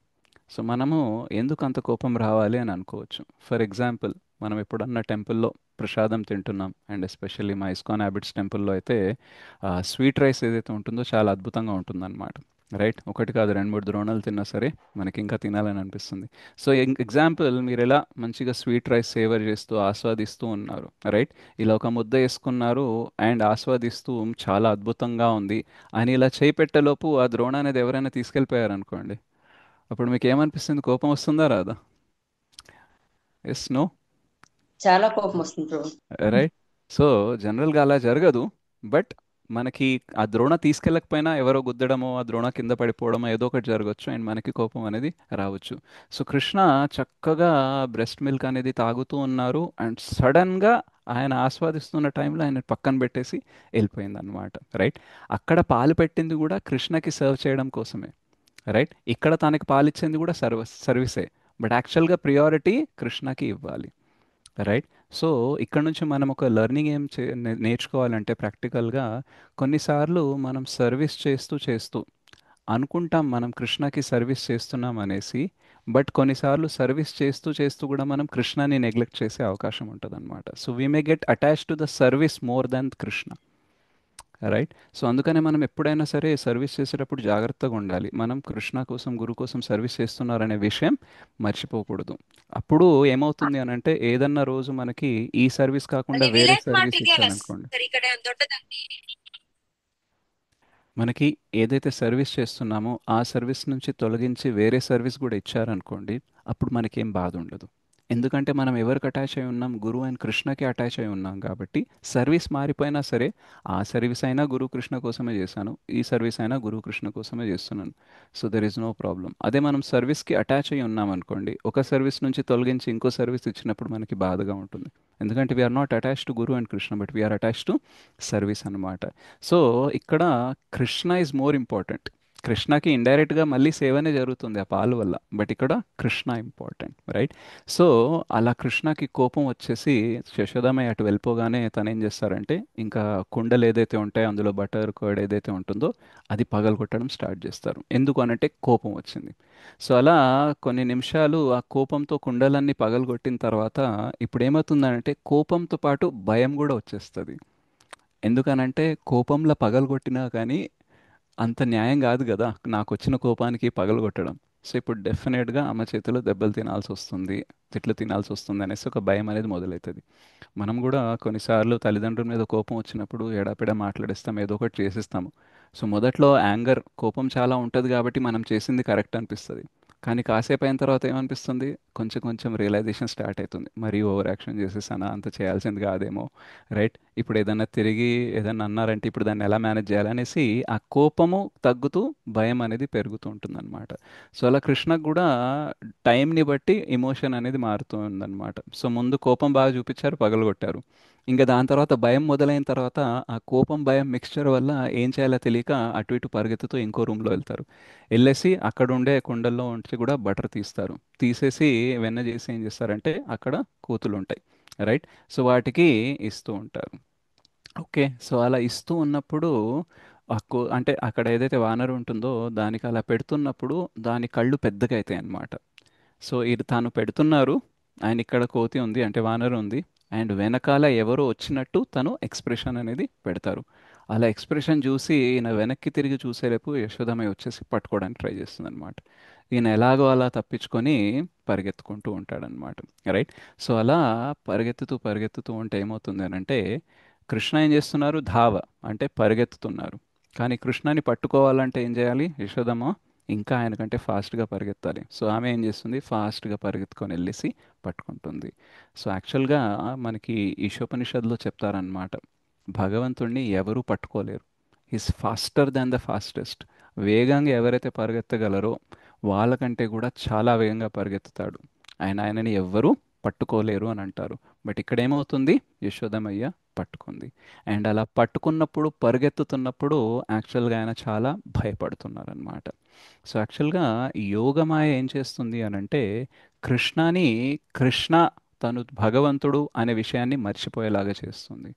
సో మనము ఎందుకు అంత కోపం రావాలి అని అనుకోవచ్చు. ఫర్ ఎగ్జాంపుల్, మనం ఎప్పుడన్నా టెంపుల్లో ప్రసాదం తింటున్నాం, అండ్ ఎస్పెషల్లీ మా ఇస్కాన్ హ్యాబిట్స్ టెంపుల్లో అయితే స్వీట్ రైస్ ఏదైతే ఉంటుందో చాలా అద్భుతంగా ఉంటుందన్నమాట. రైట్. ఒకటి కాదు, 2 3 ద్రోణాలు తిన్నా సరే మనకి ఇంకా తినాలని అనిపిస్తుంది. సో ఎగ్జాంపుల్, మీరు ఎలా మంచిగా స్వీట్ రైస్ సేవర్ చేస్తూ ఆస్వాదిస్తూ ఉన్నారు. రైట్. ఇలా ఒక ముద్ద వేసుకున్నారు అండ్ ఆస్వాదిస్తూ చాలా అద్భుతంగా ఉంది అని ఇలా చేయి పెట్టేలోపు ఆ ద్రోణ అనేది ఎవరైనా తీసుకెళ్ళిపోయారు అనుకోండి, అప్పుడు మీకు ఏమనిపిస్తుంది? కోపం వస్తుందా రాదా? Yes, no? చాలా కోపం వస్తుంది ప్రభు. రైట్. సో జనరల్గా అలా జరగదు. బట్ మనకి ఆ ద్రోణ తీసుకెళ్ళకపోయినా ఎవరో గుద్దడమో ఆ ద్రోణ కింద పడిపోవడమో ఏదో ఒకటి జరగచ్చు అండ్ మనకి కోపం అనేది రావచ్చు. సో కృష్ణ చక్కగా బ్రెస్ట్ మిల్క్ అనేది తాగుతూ ఉన్నారు అండ్ సడన్గా ఆయన ఆస్వాదిస్తున్న టైంలో ఆయన పక్కన పెట్టేసి వెళ్ళిపోయింది అనమాట. రైట్. అక్కడ పాలు పెట్టింది కూడా కృష్ణకి సర్వ్ చేయడం కోసమే. రైట్. ఇక్కడ తనకి పాలు ఇచ్చింది కూడా సర్వీసే. బట్ యాక్చువల్గా ప్రియారిటీ కృష్ణకి ఇవ్వాలి. రైట్. సో ఇక్కడ నుంచి మనం ఒక లెర్నింగ్ ఏం నేర్చుకోవాలంటే ప్రాక్టికల్గా, కొన్నిసార్లు మనం సర్వీస్ చేస్తూ చేస్తూ అనుకుంటాం మనం కృష్ణకి సర్వీస్ చేస్తున్నాం అనేసి. బట్ కొన్నిసార్లు సర్వీస్ చేస్తూ చేస్తూ కూడా మనం కృష్ణని నెగ్లెక్ట్ చేసే అవకాశం ఉంటుంది అనమాట. So we may get attach to the service more than Krishna. Right. So అందుకనే మనం ఎప్పుడైనా సరే సర్వీస్ చేసేటప్పుడు జాగ్రత్తగా ఉండాలి. మనం కృష్ణ కోసం, గురు కోసం సర్వీస్ చేస్తున్నారనే విషయం మర్చిపోకూడదు. అప్పుడు ఏమవుతుంది అని అంటే ఏదన్నా రోజు మనకి ఈ సర్వీస్ కాకుండా అది వేరే విలేజ్ సర్వీస్ ಮಾತಿಗೆ ಅಲ್ಲ ఇచ్చారనుకోండి, ಸರ್ ಈ ಕಡೆ ಒಂದು ದೊಡ್ಡದಾಗಿ మనకి ఏదైతే సర్వీస్ చేస్తున్నామో ఆ సర్వీస్ నుంచి తొలగించి వేరే సర్వీస్ కూడా ఇచ్చారనుకోండి, అప్పుడు మనకేం బాధ ఉండదు. ఎందుకంటే మనం ఎవరికి అటాచ్ అయి ఉన్నాం? గురువు అండ్ కృష్ణకి అటాచ్ అయి ఉన్నాం కాబట్టి సర్వీస్ మారిపోయినా సరే ఆ సర్వీస్ అయినా గురు కృష్ణ కోసమే చేశాను, ఈ సర్వీస్ అయినా గురు కృష్ణ కోసమే చేస్తున్నాను. So there is no problem. అదే మనం సర్వీస్కి అటాచ్ అయి ఉన్నాం అనుకోండి, ఒక సర్వీస్ నుంచి తొలగించి ఇంకో సర్వీస్ ఇచ్చినప్పుడు మనకి బాధగా ఉంటుంది. ఎందుకంటే we are not attach to guru and Krishna, but we are attach to service అన్నమాట. సో ఇక్కడ కృష్ణ ఈజ్ మోర్ ఇంపార్టెంట్. కృష్ణకి ఇండైరెక్ట్గా మళ్ళీ సేవనే జరుగుతుంది ఆ పాలు వల్ల, బట్ ఇక్కడ కృష్ణ ఇంపార్టెంట్. రైట్. సో అలా కృష్ణకి కోపం వచ్చేసి యశోదామయ్య అటు వెళ్ళిపోగానే తను ఏం చేస్తారంటే ఇంకా కుండలు ఏదైతే ఉంటాయో అందులో బటర్ కర్డ్ ఏదైతే ఉంటుందో అది పగలగొట్టడం స్టార్ట్ చేస్తారు. ఎందుకు అనంటే కోపం వచ్చింది. సో అలా కొన్ని నిమిషాలు ఆ కోపంతో కుండలన్నీ పగలగొట్టిన తర్వాత ఇప్పుడు ఏమవుతుందంటే కోపంతో పాటు భయం కూడా వచ్చేస్తుంది. ఎందుకనంటే కోపంలో పగలగొట్టినా కానీ అంత న్యాయం కాదు కదా నాకు వచ్చిన కోపానికి పగలగొట్టడం. సో ఇప్పుడు డెఫినెట్గా అమ్మ చేతిలో దెబ్బలు తినాల్సి వస్తుంది, తిట్లు తినాల్సి వస్తుంది అనేసి ఒక భయం అనేది మొదలవుతుంది. మనం కూడా కొన్నిసార్లు తల్లిదండ్రుల మీద కోపం వచ్చినప్పుడు ఎడాపెడా మాట్లాడేస్తాం, ఏదో ఒకటి చేసేస్తాము. సో మొదట్లో యాంగర్, కోపం చాలా ఉంటుంది కాబట్టి మనం చేసింది కరెక్ట్ అనిపిస్తుంది. కానీ కాసేపు అయిన తర్వాత ఏమనిపిస్తుంది, కొంచెం కొంచెం రియలైజేషన్ స్టార్ట్ అవుతుంది, మరీ ఓవర్ యాక్షన్ చేసేసానా, అంత చేయాల్సింది కాదేమో, రైట్? ఇప్పుడు ఏదన్నా తిరిగి ఏదన్నా అన్నారంటే ఇప్పుడు దాన్ని ఎలా మేనేజ్ చేయాలనేసి ఆ కోపము తగ్గుతూ భయం అనేది పెరుగుతూ ఉంటుందన్నమాట. సో అలా కృష్ణకు కూడా టైంని బట్టి ఎమోషన్ అనేది మారుతూ ఉందన్నమాట. సో ముందు కోపం బాగా చూపించారు, పగలగొట్టారు. ఇంకా దాని తర్వాత భయం మొదలైన తర్వాత ఆ కోపం భయం మిక్స్చర్ వల్ల ఏం చేయాలో తెలియక అటు ఇటు పరిగెత్తుతూ ఇంకో రూమ్లో వెళ్తారు. వెళ్ళేసి అక్కడ ఉండే కుండల్లో ఉంచి కూడా బటర్ తీస్తారు. తీసేసి వెన్న చేసి ఏం చేస్తారంటే అక్కడ కూతులు ఉంటాయి, రైట్? సో వాటికి ఇస్తూ ఉంటారు. ఓకే, సో అలా ఇస్తూ ఉన్నప్పుడు అంటే అక్కడ ఏదైతే వానర్ ఉంటుందో దానికి అలా పెడుతున్నప్పుడు దాని కళ్ళు పెద్దగా అవుతాయి అన్నమాట. సో ఇది తాను పెడుతున్నారు, ఆయన ఇక్కడ కోతి ఉంది అంటే వానర్ ఉంది, అండ్ వెనకాల ఎవరో వచ్చినట్టు తను ఎక్స్ప్రెషన్ అనేది పెడతారు. అలా ఎక్స్ప్రెషన్ చూసి ఈయన వెనక్కి తిరిగి చూసేలోపు యశోదమయ్య వచ్చేసి పట్టుకోవడానికి ట్రై చేస్తుంది అనమాట. ఈయన ఎలాగో అలా తప్పించుకొని పరిగెత్తుకుంటూ ఉంటాడనమాట, రైట్? సో అలా పరిగెత్తుతూ పరిగెత్తుతూ ఉంటే ఏమవుతుంది అని అంటే, కృష్ణ ఏం చేస్తున్నారు, ధావ అంటే పరిగెత్తుతున్నారు. కానీ కృష్ణని పట్టుకోవాలంటే ఏం చేయాలి, యశోదమ్మ ఇంకా ఆయనకంటే ఫాస్ట్గా పరిగెత్తాలి. సో ఆమె ఏం చేస్తుంది, ఫాస్ట్గా పరిగెత్తుకొని వెళ్ళేసి పట్టుకుంటుంది. సో యాక్చువల్గా మనకి ఈశోపనిషత్తులో చెప్తారనమాట, భగవంతుణ్ణి ఎవరూ పట్టుకోలేరు. Is faster than the fastest. వేగంగా ఎవరైతే పరిగెత్తగలరో వాళ్ళకంటే కూడా చాలా వేగంగా పరిగెత్తుతాడు. ఆయనని ఎవ్వరూ పట్టుకోలేరు అని అంటారు. బట్ ఇక్కడ ఏమవుతుంది, యశోదమయ్య పట్టుకుంది. అండ్ అలా పట్టుకున్నప్పుడు పరిగెత్తుతున్నప్పుడు యాక్చువల్గా ఆయన చాలా భయపడుతున్నారనమాట. సో యాక్చువల్గా యోగమాయ ఏం చేస్తుంది అని అంటే, కృష్ణని కృష్ణ తను భగవంతుడు అనే విషయాన్ని మర్చిపోయేలాగా చేస్తుంది.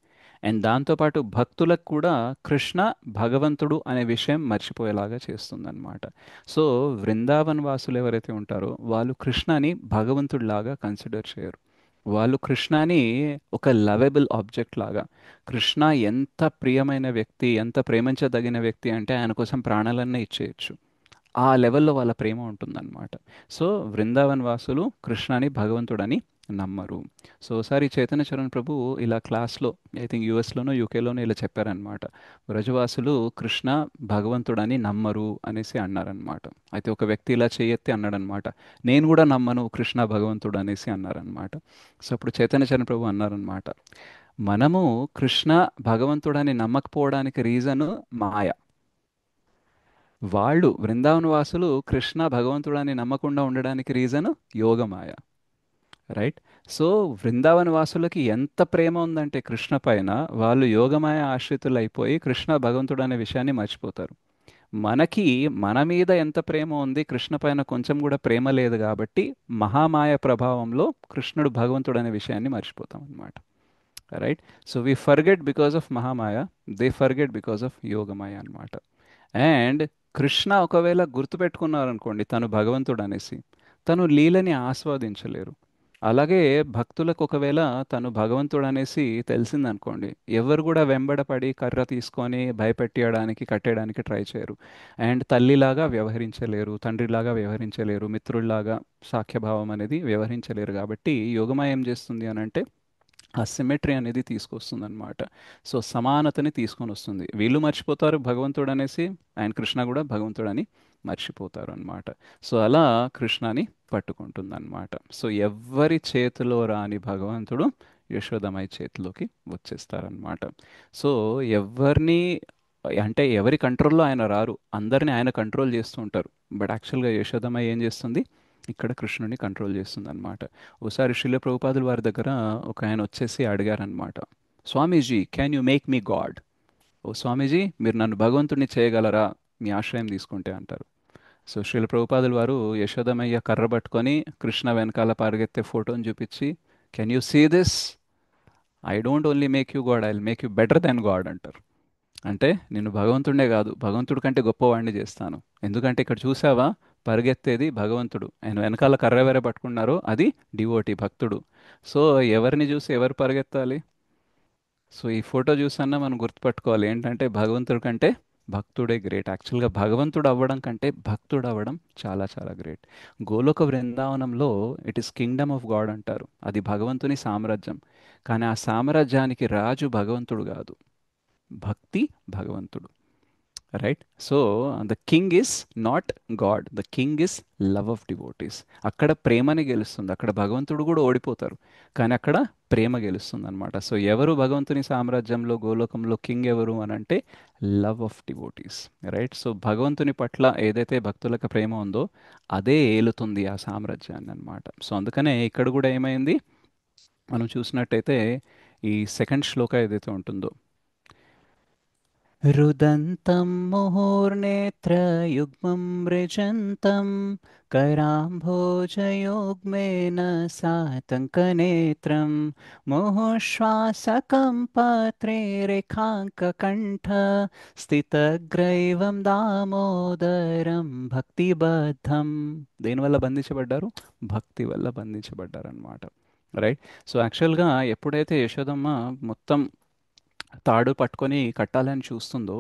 అండ్ దాంతోపాటు భక్తులకు కూడా కృష్ణ భగవంతుడు అనే విషయం మర్చిపోయేలాగా చేస్తుందన్నమాట. సో వృందావన్ వాసులు ఎవరైతే ఉంటారో వాళ్ళు కృష్ణని భగవంతుడిలాగా కన్సిడర్ చేయరు. వాళ్ళు కృష్ణని ఒక లవెబుల్ ఆబ్జెక్ట్ లాగా, కృష్ణ ఎంత ప్రియమైన వ్యక్తి, ఎంత ప్రేమించదగిన వ్యక్తి అంటే ఆయన కోసం ప్రాణాలన్నీ ఇచ్చేయచ్చు. ఆ లెవెల్లో వాళ్ళ ప్రేమ ఉంటుందన్నమాట. సో వృందావన్ వాసులు కృష్ణని భగవంతుడని నమ్మరు. సో ఒకసారి చైతన్య చరణ్ ప్రభు ఇలా క్లాస్లో, ఐ థింక్ యూఎస్లోనో యూకేలోనో ఇలా చెప్పారనమాట, బ్రజవాసులు కృష్ణ భగవంతుడని నమ్మరు అనేసి అన్నారనమాట. అయితే ఒక వ్యక్తి ఇలా చేయెత్తి అన్నాడనమాట, నేను కూడా నమ్మను కృష్ణ భగవంతుడు అనేసి అన్నారనమాట. సో అప్పుడు చైతన్య చరణ్ ప్రభు అన్నారనమాట, మనము కృష్ణ భగవంతుడని నమ్మకపోవడానికి రీజను మాయ. వాళ్ళు బృందావన వాసులు కృష్ణ భగవంతుడని నమ్మకుండా ఉండడానికి రీజన్ యోగమాయ, రైట్? సో బృందావన వాసులకి ఎంత ప్రేమ ఉందంటే కృష్ణ పైన, వాళ్ళు యోగమాయ ఆశ్రితులు అయిపోయి కృష్ణ భగవంతుడు అనే విషయాన్ని మర్చిపోతారు. మనకి మన మీద ఎంత ప్రేమ ఉంది, కృష్ణ పైన కొంచెం కూడా ప్రేమ లేదు కాబట్టి మహామాయ ప్రభావంలో కృష్ణుడు భగవంతుడు అనే విషయాన్ని మర్చిపోతాం అనమాట, right? So we forget because of Mahamaya, they forget because of Yogamaya అనమాట. అండ్ కృష్ణ ఒకవేళ గుర్తుపెట్టుకున్నారనుకోండి తను భగవంతుడు అనేసి, తను లీలని ఆస్వాదించలేరు. అలాగే భక్తులకు ఒకవేళ తను భగవంతుడు అనేసి తెలిసిందనుకోండి, ఎవరు కూడా వెంబడపడి కర్ర తీసుకొని భయపెట్టేయడానికి కట్టేయడానికి ట్రై చేయరు. అండ్ తల్లిలాగా వ్యవహరించలేరు, తండ్రిలాగా వ్యవహరించలేరు, మిత్రుల్లాగా సాఖ్యభావం అనేది వ్యవహరించలేరు. కాబట్టి యోగమాయ ఏం చేస్తుంది అని అంటే ఆ సిమెట్రీ అనేది తీసుకొస్తుంది అనమాట. సో సమానతని తీసుకొని వస్తుంది. వీళ్ళు మర్చిపోతారు భగవంతుడు అనేసి, ఆయన కృష్ణ కూడా భగవంతుడని మర్చిపోతారు అనమాట. సో అలా కృష్ణని పట్టుకుంటుంది అనమాట. సో ఎవ్వరి చేతిలో రాని భగవంతుడు యశోదమై చేతిలోకి వచ్చేస్తారనమాట. సో ఎవరిని అంటే ఎవరి కంట్రోల్లో ఆయన రారు, అందరిని ఆయన కంట్రోల్ చేస్తూ ఉంటారు. బట్ యాక్చువల్గా యశోదమై ఏం చేస్తుంది, ఇక్కడ కృష్ణుని కంట్రోల్ చేస్తుంది అనమాట. ఓసారి శ్రీల ప్రభుపాదుల వారి దగ్గర ఒక ఆయన వచ్చేసి అడిగారనమాట, Swamiji can you make me God? ఓ స్వామీజీ మీరు నన్ను భగవంతుడిని చేయగలరా మీ ఆశ్రయం తీసుకుంటే అంటారు. సో శ్రీల ప్రభుపాదుల వారు యశోదమయ్య కర్ర పట్టుకొని కృష్ణ వెనకాల పరిగెత్తే ఫోటోని చూపించి, can you see this, I don't only make you God, I will make you better than God అంటారు. అంటే నిన్ను భగవంతుడే కాదు భగవంతుడి కంటే గొప్పవాడిని చేస్తాను. ఎందుకంటే ఇక్కడ చూసావా, పరిగెత్తేది భగవంతుడు, ఆయన వెనకాల కర్ర వేరే పట్టుకున్నారు, అది డివోటి భక్తుడు. సో ఎవరిని చూసి ఎవరు పరిగెత్తాలి? సో ఈ ఫోటో చూసన్నా మనం గుర్తుపట్టుకోవాలి ఏంటంటే భగవంతుడి కంటే భక్తుడే గ్రేట్. యాక్చువల్గా భగవంతుడు అవ్వడం కంటే భక్తుడు అవ్వడం చాలా చాలా గ్రేట్. గోలోక బృందావనంలో it is Kingdom of God అంటారు, అది భగవంతుని సామ్రాజ్యం. కానీ ఆ సామ్రాజ్యానికి రాజు భగవంతుడు కాదు, భక్తి భగవంతుడు, right. So the king is not God, the king is love of devotees. అక్కడ ప్రేమని గెలుస్తుంది, అక్కడ భగవంతుడు కూడా ఓడిపోతారు, కానీ అక్కడ ప్రేమ గెలుస్తుంది అనమాట. సో ఎవరు భగవంతుని సామ్రాజ్యంలో గోలోకంలో కింగ్ ఎవరు అని అంటే love of devotees. Right. So భగవంతుని పట్ల ఏదైతే భక్తులకు ప్రేమ ఉందో అదే ఏలుతుంది ఆ సామ్రాజ్యాన్ని అనమాట. సో అందుకనే ఇక్కడ కూడా ఏమైంది, మనం చూసినట్టయితే ఈ సెకండ్ శ్లోక ఏదైతే ఉంటుందో, रुदन्तं मुहुर्नेत्रयुग्मं मृजन्तं कराम्भोजयुग्मेन सातङ्कनेत्रं मुहुश्वासकं पत्रे रेखाङ्ककण्ठ స్థితగ్రైవం దామోదరం భక్తిబద్ధం. దేనివల్ల బంధించబడ్డారు? భక్తి వల్ల బంధించబడ్డారనమాట. రైట్. సో యాక్చువల్గా ఎప్పుడైతే యశోదమ్మ మొత్తం తాడు పట్టుకొని కట్టాలని చూస్తుందో,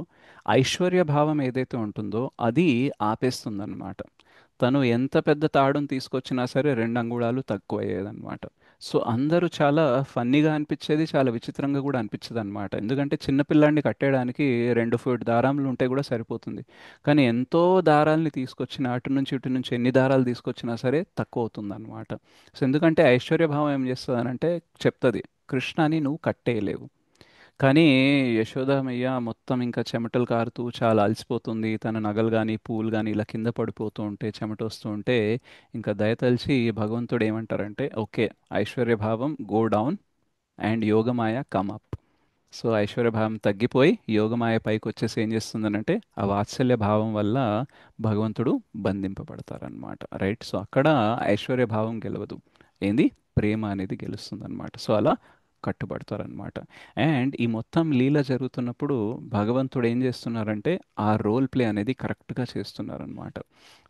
ఐశ్వర్య భావం ఏదైతే ఉంటుందో అది ఆపేస్తుందన్నమాట. తను ఎంత పెద్ద తాడును తీసుకొచ్చినా సరే 2 అంగుళాలు తక్కువయ్యేదన్నమాట. సో అందరూ చాలా ఫన్నీగా అనిపించేది, చాలా విచిత్రంగా కూడా అనిపించేది అనమాట. ఎందుకంటే చిన్నపిల్లాడిని కట్టేయడానికి 2 ఫీట్ దారాలు ఉంటే కూడా సరిపోతుంది, కానీ ఎంతో దారాల్ని తీసుకొచ్చిన అటు నుంచి ఇటు నుంచి ఎన్ని దారాలు తీసుకొచ్చినా సరే తక్కువ అవుతుంది అనమాట. సో ఎందుకంటే ఐశ్వర్య భావం ఏం చేస్తుంది చెప్తుంది, కృష్ణని నువ్వు కట్టేయలేవు. కానీ యశోదామయ్య మొత్తం ఇంకా చెమటలు కారుతూ చాలా అలసిపోతుంది. తన నగలు కానీ పూలు కానీ ఇలా కింద పడిపోతూ ఉంటే, చెమట వస్తూ ఉంటే, ఇంకా దయతలిచి భగవంతుడు ఏమంటారంటే, ఓకే, ఐశ్వర్య భావం go down and Yogamaya come up. So Aishwarya భావం తగ్గిపోయి యోగమాయ పైకి వచ్చేసి ఏం చేస్తుందనంటే ఆ వాత్సల్య భావం వల్ల భగవంతుడు బంధింపబడతారనమాట. రైట్. సో అక్కడ ఐశ్వర్య భావం గెలవదు, ఏంది, ప్రేమ అనేది గెలుస్తుందన్నమాట. సో అలా కట్టుబడతారనమాట. అండ్ ఈ మొత్తం లీల జరుగుతున్నప్పుడు భగవంతుడు ఏం చేస్తున్నారంటే ఆ రోల్ ప్లే అనేది కరెక్ట్గా చేస్తున్నారనమాట.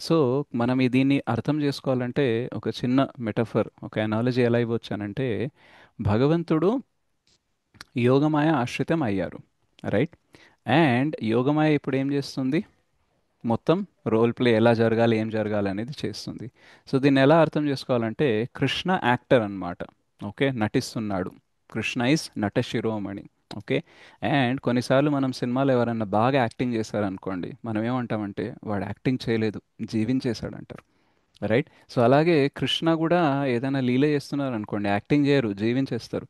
సో మనం దీన్ని అర్థం చేసుకోవాలంటే ఒక చిన్న మెటఫర్, ఒక ఎనాలజీ ఎలా ఇవ్వచ్చానంటే, భగవంతుడు యోగమాయ ఆశ్రితం అయ్యారు. రైట్. అండ్ యోగమాయ ఇప్పుడు ఏం చేస్తుంది, మొత్తం రోల్ ప్లే ఎలా జరగాలి, ఏం జరగాలి అనేది చేస్తుంది. సో దీన్ని ఎలా అర్థం చేసుకోవాలంటే, కృష్ణ యాక్టర్ అన్నమాట. ఓకే, నటిస్తున్నాడు. కృష్ణ ఇస్ నట శిరోమణి. ఓకే. అండ్ కొన్నిసార్లు మనం సినిమాలో ఎవరైనా బాగా యాక్టింగ్ చేశారనుకోండి, మనం ఏమంటామంటే వాడు యాక్టింగ్ చేయలేదు, జీవించేశాడు అంటారు. రైట్. సో అలాగే కృష్ణ కూడా ఏదైనా లీల చేస్తున్నారు అనుకోండి, యాక్టింగ్ చేయరు, జీవించేస్తారు.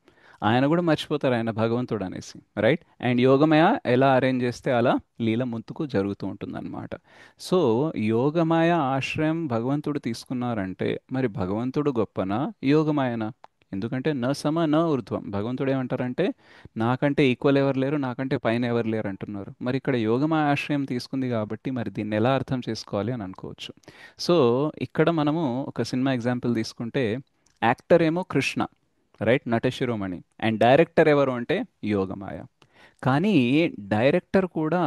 ఆయన కూడా మర్చిపోతారు ఆయన భగవంతుడు అనేసి. రైట్. అండ్ యోగమయ ఎలా అరేంజ్ చేస్తే అలా లీల ముందుకు జరుగుతూ ఉంటుందన్నమాట. సో యోగమాయ ఆశ్రయం భగవంతుడు తీసుకున్నారంటే మరి భగవంతుడు గొప్పనా యోగమాయనా? ఎందుకంటే న సమ న ఊర్ధ్వం. భగవంతుడు ఏమంటారంటే నాకంటే ఈక్వల్ ఎవరు లేరు, నాకంటే పైన ఎవరు లేరు అంటున్నారు. మరి ఇక్కడ యోగమాయ ఆశ్రయం తీసుకుంది కాబట్టి మరి దీన్ని ఎలా అర్థం చేసుకోవాలి అని అనుకోవచ్చు. సో ఇక్కడ మనము ఒక సినిమా ఎగ్జాంపుల్ తీసుకుంటే, యాక్టర్ ఏమో కృష్ణ, రైట్, నటశిరోమణి, అండ్ డైరెక్టర్ ఎవరు అంటే యోగమాయ. కానీ డైరెక్టర్ కూడా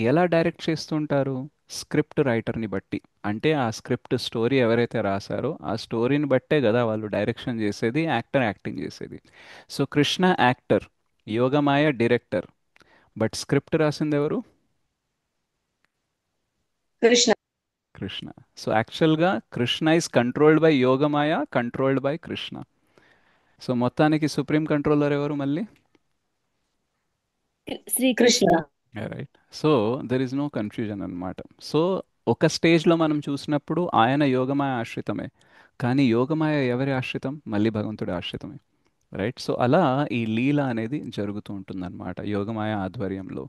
ఎలా డైరెక్ట్ చేస్తుంటారు, స్క్రిప్ట్ రైటర్ని బట్టి. అంటే ఆ స్క్రిప్ట్ స్టోరీ ఎవరైతే రాశారో ఆ స్టోరీని బట్టే కదా వాళ్ళు డైరెక్షన్ చేసేది, యాక్టర్ యాక్టింగ్ చేసేది. So Krishna actor, Yogamaya director, but script రాసింది ఎవరు? Krishna. Krishna. So actually Krishna is controlled by Yogamaya, controlled by Krishna. So మొత్తానికి సుప్రీం కంట్రోలర్ ఎవరు మళ్ళీ? Krishna. Sri Krishna. Right. So there is no confusion అనమాట. సో ఒక స్టేజ్లో మనం చూసినప్పుడు ఆయన యోగమాయ ఆశ్రితమే, కానీ యోగమాయ ఎవరి ఆశ్రితం? మళ్ళీ భగవంతుడి ఆశ్రితమే. రైట్. సో అలా ఈ లీల అనేది జరుగుతూ ఉంటుందన్నమాట యోగమాయ ఆధ్వర్యంలో.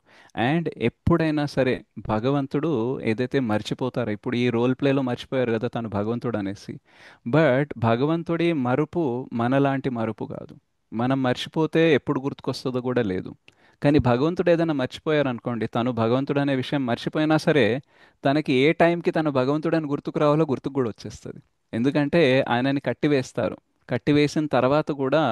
అండ్ ఎప్పుడైనా సరే భగవంతుడు ఏదైతే మర్చిపోతారో, ఇప్పుడు ఈ రోల్ ప్లేలో మర్చిపోయారు కదా తను భగవంతుడు అనేసి, బట్ భగవంతుడి మరుపు మనలాంటి మరుపు కాదు. మనం మర్చిపోతే ఎప్పుడు గుర్తుకొస్తుందో కూడా లేదు. కానీ భగవంతుడు ఏదైనా మర్చిపోయారనుకోండి, తను భగవంతుడు అనే విషయం మర్చిపోయినా సరే తనకి ఏ టైంకి తను భగవంతుడని గుర్తుకు రావాలో గుర్తుకు కూడా వచ్చేస్తుంది. ఎందుకంటే ఆయనని కట్టివేస్తారు. కట్టివేసిన తర్వాత కూడా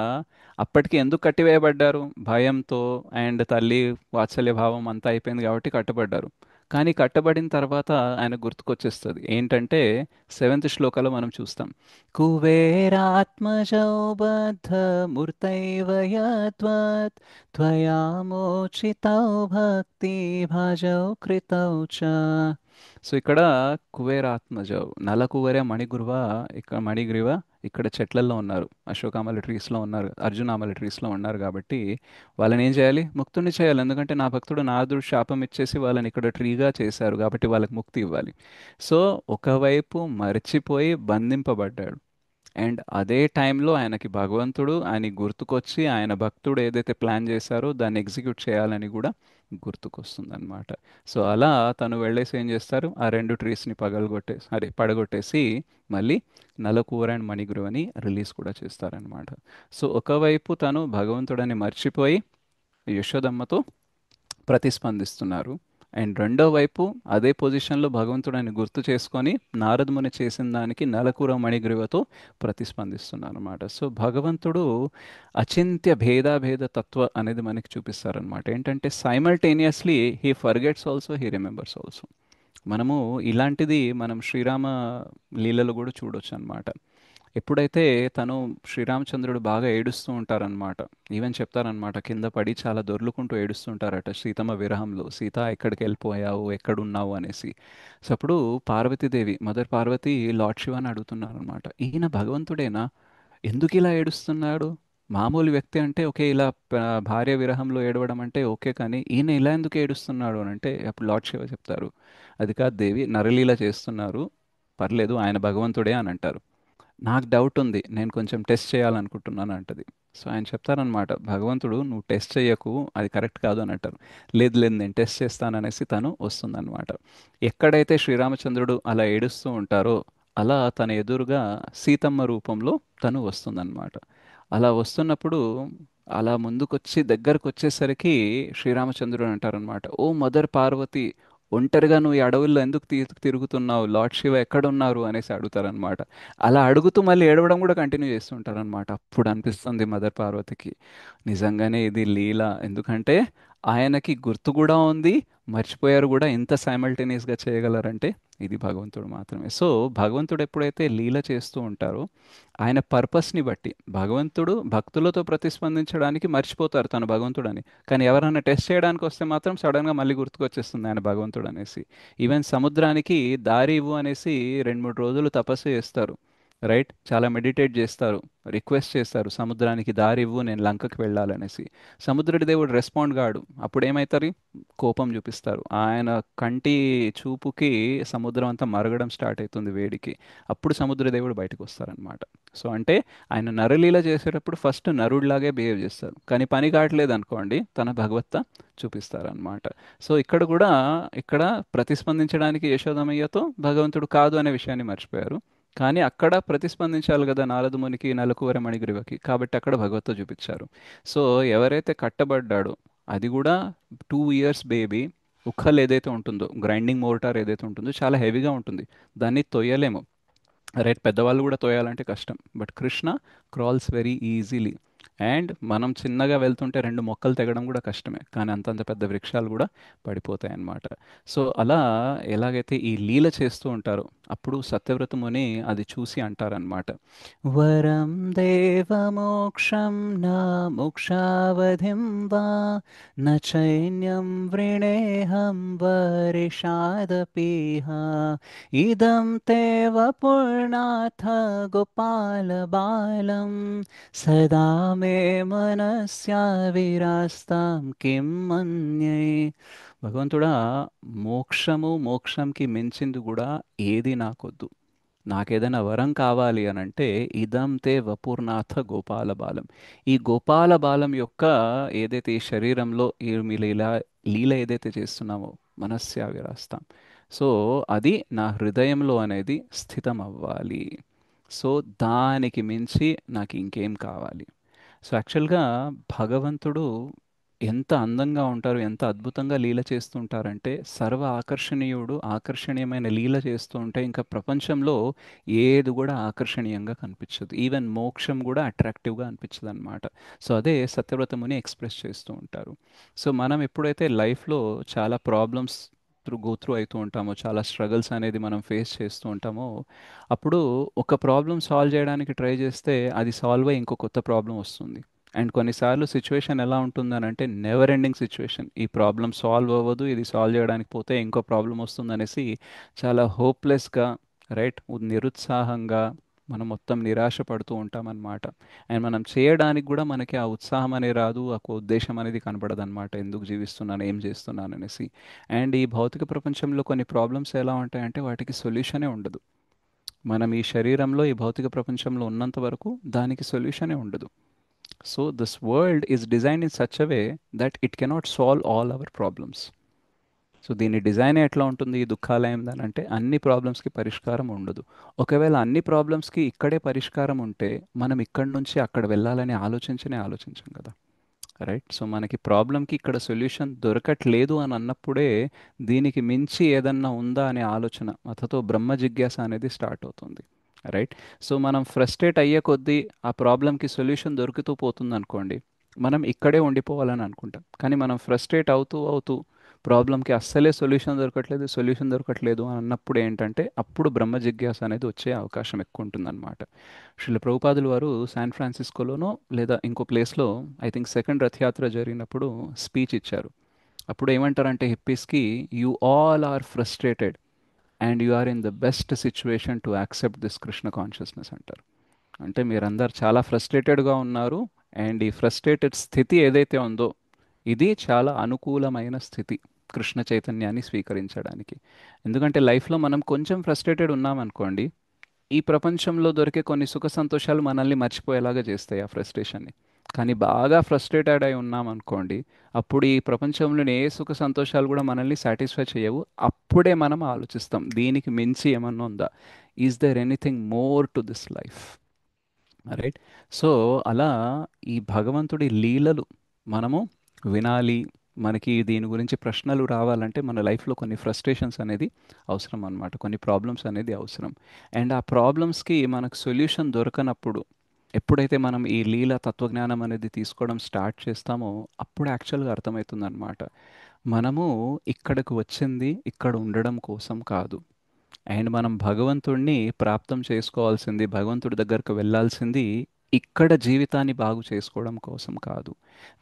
అప్పటికి ఎందుకు కట్టివేయబడ్డారు? భయంతో, అండ్ తల్లి వాత్సల్య భావం అంతా అయిపోయింది కాబట్టి కట్టబడ్డారు. కానీ కట్టబడిన తర్వాత ఆయన గుర్తుకొచ్చేస్తుంది. ఏంటంటే 7th శ్లోకాలో మనం చూస్తాం, కుబేరాత్మజౌ బద్ధ మూర్తైవ యద్వత్ త్వయా మోచితౌ భక్తి భాజౌ కృతౌ చ సో ఇక్కడ కుబేరాత్మజ, నలకువరే మణిగురువ, ఇక్కడ మణిగ్రీవ ఇక్కడ చెట్లల్లో ఉన్నారు, అశోకామల ట్రీస్లో ఉన్నారు, అర్జునామల ట్రీస్లో ఉన్నారు కాబట్టి వాళ్ళని ఏం చేయాలి? ముక్తుని చేయాలి. ఎందుకంటే నా భక్తుడు నారదుడు శాపం ఇచ్చేసి వాళ్ళని ఇక్కడ ట్రీగా చేశారు కాబట్టి వాళ్ళకి ముక్తి ఇవ్వాలి. సో ఒకవైపు మర్చిపోయి బంధింపబడ్డాడు, అండ్ అదే టైంలో ఆయనకి భగవంతుడు ఆయన గుర్తుకొచ్చి ఆయన భక్తుడు ఏదైతే ప్లాన్ చేశారో దాన్ని ఎగ్జిక్యూట్ చేయాలని కూడా గుర్తుకొస్తుంది అనమాట. సో అలా తను వెళ్ళేసి ఏం చేస్తారు, ఆ రెండు ట్రీస్ని పగలగొట్టేసి అదే పడగొట్టేసి మళ్ళీ నలకూర అండ్ మణిగురువని రిలీజ్ కూడా చేస్తారనమాట. సో ఒకవైపు తను భగవంతుడని మర్చిపోయి యశోదమ్మతో ప్రతిస్పందిస్తున్నారు, అండ్ రెండో వైపు అదే పొజిషన్లో భగవంతుడని గుర్తు చేసుకొని నారద ముని చేసిన దానికి నలకూర మణిగ్రీవతో ప్రతిస్పందిస్తున్నారు అనమాట. సో భగవంతుడు అచింత్య భేదాభేద తత్వ అనేది మనకి చూపిస్తారనమాట. ఏంటంటే simultaneously he forgets also, he remembers also. మనము ఇలాంటిది మనం శ్రీరామ లీలలో కూడా చూడొచ్చు అనమాట. ఎప్పుడైతే తను శ్రీరామచంద్రుడు బాగా ఏడుస్తూ ఉంటారనమాట, ఈవెన్ చెప్తారనమాట కింద పడి చాలా దొర్లుకుంటూ ఏడుస్తుంటారట సీతమ్మ విరహంలో, సీత ఎక్కడికి వెళ్ళిపోయావు, ఎక్కడున్నావు అనేసి. సో అప్పుడు పార్వతీదేవి, మదర్ పార్వతి లార్డ్ శివాని అడుగుతున్నారనమాట, ఈయన భగవంతుడేనా, ఎందుకు ఇలా ఏడుస్తున్నాడు? మామూలు వ్యక్తి అంటే ఓకే, ఇలా భార్య విరహంలో ఏడవడం అంటే ఓకే, కానీ ఈయన ఇలా ఎందుకు ఏడుస్తున్నాడు అని అంటే అప్పుడు లార్డ్ శివ చెప్తారు, అది కాదు దేవి, నరలీల చేస్తున్నారు, పర్లేదు ఆయన భగవంతుడే అని అంటారు. నాకు డౌట్ ఉంది, నేను కొంచెం టెస్ట్ చేయాలనుకుంటున్నాను అంటది. సో ఆయన చెప్తారనమాట, భగవంతుడు నువ్వు టెస్ట్ చేయకు, అది కరెక్ట్ కాదు అని అంటారు. లేదు లేదు నేను టెస్ట్ చేస్తాననేసి తను వస్తుందన్నమాట. ఎక్కడైతే శ్రీరామచంద్రుడు అలా ఏడుస్తూ ఉంటారో అలా తన ఎదురుగా సీతమ్మ రూపంలో తను వస్తుందన్నమాట. అలా వస్తున్నప్పుడు అలా ముందుకొచ్చి దగ్గరకు వచ్చేసరికి శ్రీరామచంద్రుడు అంటారనమాట, ఓ మదర్ పార్వతి, ఒంటరిగా నువ్వు ఈ అడవుల్లో ఎందుకు తిరుగుతున్నావు, లార్డ్ శివ ఎక్కడున్నారు అనేసి అడుగుతారనమాట. అలా అడుగుతూ మళ్ళీ ఏడవడం కూడా కంటిన్యూ చేస్తుంటారనమాట. అప్పుడు అనిపిస్తుంది మదర్ పార్వతికి, నిజంగానే ఇది లీల, ఎందుకంటే ఆయనకి గుర్తు కూడా ఉంది, మర్చిపోయారు కూడా, ఇంత సైమల్టేనియస్గా చేయగలరంటే ఇది భగవంతుడు మాత్రమే. సో భగవంతుడు ఎప్పుడైతే లీల చేస్తూ ఉంటారో ఆయన పర్పస్ని బట్టి భగవంతుడు భక్తులతో ప్రతిస్పందించడానికి మర్చిపోతారు తను భగవంతుడని, కానీ ఎవరైనా టెస్ట్ చేయడానికి వస్తే మాత్రం సడన్గా మళ్ళీ గుర్తుకొచ్చేస్తుంది ఆయన భగవంతుడు అనేసి. ఈవెన్ సముద్రానికి దారి ఇవ్వు అనేసి 2-3 రోజులు తపస్సు చేస్తారు, రైట్, చాలా మెడిటేట్ చేస్తారు, రిక్వెస్ట్ చేస్తారు సముద్రానికి దారి ఇవ్వు, నేను లంకకి వెళ్ళాలనేసి. సముద్రుడి దేవుడు రెస్పాండ్ కాడు, అప్పుడు ఏమవుతారు, కోపం చూపిస్తారు. ఆయన కంటి చూపుకి సముద్రం అంతా మరగడం స్టార్ట్ అవుతుంది వేడికి, అప్పుడు సముద్రదేవుడు బయటకు వస్తారనమాట. సో అంటే ఆయన నరలీల చేసేటప్పుడు ఫస్ట్ నరుడిలాగే బిహేవ్ చేస్తారు, కానీ పని కావట్లేదు అనుకోండి తన భగవత్త చూపిస్తారనమాట. సో ఇక్కడ కూడా ఇక్కడ ప్రతిస్పందించడానికి యశోదమయ్యతో భగవంతుడు కాదు అనే విషయాన్ని మర్చిపోయారు, కానీ అక్కడ ప్రతిస్పందించాలి కదా నారదమునికి నలకూవర మణిగ్రీవకి, కాబట్టి అక్కడ భగవత్త చూపించారు. సో ఎవరైతే కట్టబడ్డాడో అది కూడా 2 ఇయర్స్ బేబీ, ఉఖల్ ఏదైతే ఉంటుందో గ్రైండింగ్ మోటార్ ఏదైతే ఉంటుందో చాలా హెవీగా ఉంటుంది, దాన్ని తొయ్యలేము, రైట్, పెద్దవాళ్ళు కూడా తోయాలంటే కష్టం, but Krishna crawls very easily. And మనం చిన్నగా వెళ్తుంటే 2 మొక్కలు తెగడం కూడా కష్టమే, కానీ అంతంత పెద్ద వృక్షాలు కూడా పడిపోతాయి అన్నమాట. సో అలా ఎలాగైతే ఈ లీల చేస్తూ ఉంటారో అప్పుడు సత్యవ్రత ముని అది చూసి అంటారనమాట, వరం దేవమోక్షం నా మోక్షావధిం వా న చైన్యం వృణేహం వరిషాదపీహ ఇదం తే వపుర్నాథ గోపాలబాలం సదా మే మనస్యా విరాస్తాం కిం మన్యే. భగవంతుడా, మోక్షంకి మించింది కూడా ఏది నాకొద్దు, నాకేదైనా వరం కావాలి అని అంటే ఇదం తే వపూర్నాథ గోపాల బాలం, ఈ గోపాల బాలం యొక్క ఏదైతే ఈ శరీరంలో ఈ మీరు ఇలా లీల ఏదైతే చేస్తున్నామో మనస్యా విరాస్తాం, సో అది నా హృదయంలో అనేది స్థితం అవ్వాలి. సో దానికి మించి నాకు ఇంకేం కావాలి. సో యాక్చువల్గా భగవంతుడు ఎంత అందంగా ఉంటారు, ఎంత అద్భుతంగా లీల చేస్తూ ఉంటారంటే సర్వ ఆకర్షణీయుడు, ఆకర్షణీయమైన లీల చేస్తూ ఉంటే ఇంకా ప్రపంచంలో ఏది కూడా ఆకర్షణీయంగా కనిపించదు, ఈవెన్ మోక్షం కూడా అట్రాక్టివ్గా అనిపించదు అనమాట. సో అదే సత్యవ్రతముని ఎక్స్ప్రెస్ చేస్తూ ఉంటారు. సో మనం ఎప్పుడైతే లైఫ్లో చాలా ప్రాబ్లమ్స్ గో త్రూ అవుతూ ఉంటామో, చాలా స్ట్రగుల్స్ అనేది మనం ఫేస్ చేస్తూ ఉంటామో, అప్పుడు ఒక ప్రాబ్లం సాల్వ్ చేయడానికి ట్రై చేస్తే అది సాల్వ్ అయ్యి ఇంకో కొత్త ప్రాబ్లం వస్తుంది, అండ్ కొన్నిసార్లు సిచ్యువేషన్ ఎలా ఉంటుందని అంటే నెవర్ ఎండింగ్ సిచ్యువేషన్. ఈ ప్రాబ్లం సాల్వ్ అవ్వదు, ఇది సాల్వ్ చేయడానికి పోతే ఇంకో ప్రాబ్లం వస్తుందనేసి చాలా హోప్లెస్గా, రైట్, నిరుత్సాహంగా మనం మొత్తం నిరాశ పడుతూ ఉంటామన్నమాట. అండ్ మనం చేయడానికి కూడా మనకి ఆ ఉత్సాహం అనేది రాదు, ఆ ఉద్దేశం అనేది కనపడదు అనమాట, ఎందుకు జీవిస్తున్నాను, ఏం చేస్తున్నాను అనేసి. అండ్ ఈ భౌతిక ప్రపంచంలో కొన్ని ప్రాబ్లమ్స్ ఎలా ఉంటాయంటే వాటికి సొల్యూషనే ఉండదు. మనం ఈ శరీరంలో ఈ భౌతిక ప్రపంచంలో ఉన్నంత వరకు దానికి సొల్యూషనే ఉండదు. So this world is design in such a way that it cannot solve all our problems. So దీని డిజైన్ ఎట్లా ఉంటుంది ఈ దుఃఖాలయం అని అంటే అన్ని ప్రాబ్లమ్స్కి పరిష్కారం ఉండదు. ఒకవేళ అన్ని ప్రాబ్లమ్స్కి ఇక్కడే పరిష్కారం ఉంటే మనం ఇక్కడి నుంచి అక్కడ వెళ్ళాలని ఆలోచించనే ఆలోచించం కదా, రైట్? సో మనకి ప్రాబ్లంకి ఇక్కడ సొల్యూషన్ దొరకట్లేదు అని అన్నప్పుడే దీనికి మించి ఏదన్నా ఉందా అనే ఆలోచన అతతో బ్రహ్మ జిజ్ఞాస అనేది స్టార్ట్ అవుతుంది, రైట్? సో మనం ఫ్రస్ట్రేట్ అయ్యే కొద్దీ ఆ ప్రాబ్లంకి సొల్యూషన్ దొరుకుతూ పోతుంది అనుకోండి, మనం ఇక్కడే ఉండిపోవాలని అనుకుంటాం. కానీ మనం ఫ్రస్ట్రేట్ అవుతూ అవుతూ ప్రాబ్లంకి అస్సలే సొల్యూషన్ దొరకట్లేదు అని అన్నప్పుడు ఏంటంటే అప్పుడు బ్రహ్మ జిజ్ఞాస అనేది వచ్చే అవకాశం ఎక్కువ ఉంటుందన్నమాట. శ్రీల ప్రభుపాదులు వారు శాన్ ఫ్రాన్సిస్కోలోనో లేదా ఇంకో ప్లేస్లో, ఐ థింక్ సెకండ్ రథయాత్ర జరిగినప్పుడు స్పీచ్ ఇచ్చారు. అప్పుడు ఏమంటారంటే హిప్పీస్కి, you all are frustrated and you are in the best situation to accept this Krishna consciousness అంటారు. అంటే మీరందరు చాలా ఫ్రస్ట్రేటెడ్గా ఉన్నారు, అండ్ ఈ ఫ్రస్ట్రేటెడ్ స్థితి ఏదైతే ఉందో ఇది చాలా అనుకూలమైన స్థితి కృష్ణ చైతన్యాన్ని స్వీకరించడానికి. ఎందుకంటే లైఫ్లో మనం కొంచెం ఫ్రస్ట్రేటెడ్ ఉన్నామనుకోండి, ఈ ప్రపంచంలో దొరికే కొన్ని సుఖ సంతోషాలు మనల్ని మర్చిపోయేలాగా చేస్తాయి ఆ ఫ్రస్ట్రేషన్ని. కానీ బాగా ఫ్రస్ట్రేటెడ్ అయి ఉన్నామనుకోండి, అప్పుడు ఈ ప్రపంచంలోని ఏ సుఖ సంతోషాలు కూడా మనల్ని సాటిస్ఫై చేయవు. అప్పుడే మనం ఆలోచిస్తాం దీనికి మించి ఏమన్నా ఉందా, is there anything more to this life, right? So అలా ఈ భగవంతుడి లీలలు మనము వినాలి. మనకి దీని గురించి ప్రశ్నలు రావాలంటే మన లైఫ్లో కొన్ని ఫ్రస్ట్రేషన్స్ అనేది అవసరం అన్నమాట, కొన్ని ప్రాబ్లమ్స్ అనేది అవసరం. అండ్ ఆ ప్రాబ్లమ్స్కి మనకు సొల్యూషన్ దొరకనప్పుడు, ఎప్పుడైతే మనం ఈ లీల తత్వజ్ఞానం అనేది తీసుకోవడం స్టార్ట్ చేస్తామో అప్పుడు యాక్చువల్గా అర్థమవుతుందన్నమాట, మనము ఇక్కడికి వచ్చింది ఇక్కడ ఉండడం కోసం కాదు. అండ్ మనం భగవంతుడిని ప్రాప్తం చేసుకోవాల్సింది, భగవంతుడి దగ్గరకు వెళ్ళాల్సింది ఇక్కడ జీవితాన్ని బాగు చేసుకోవడం కోసం కాదు.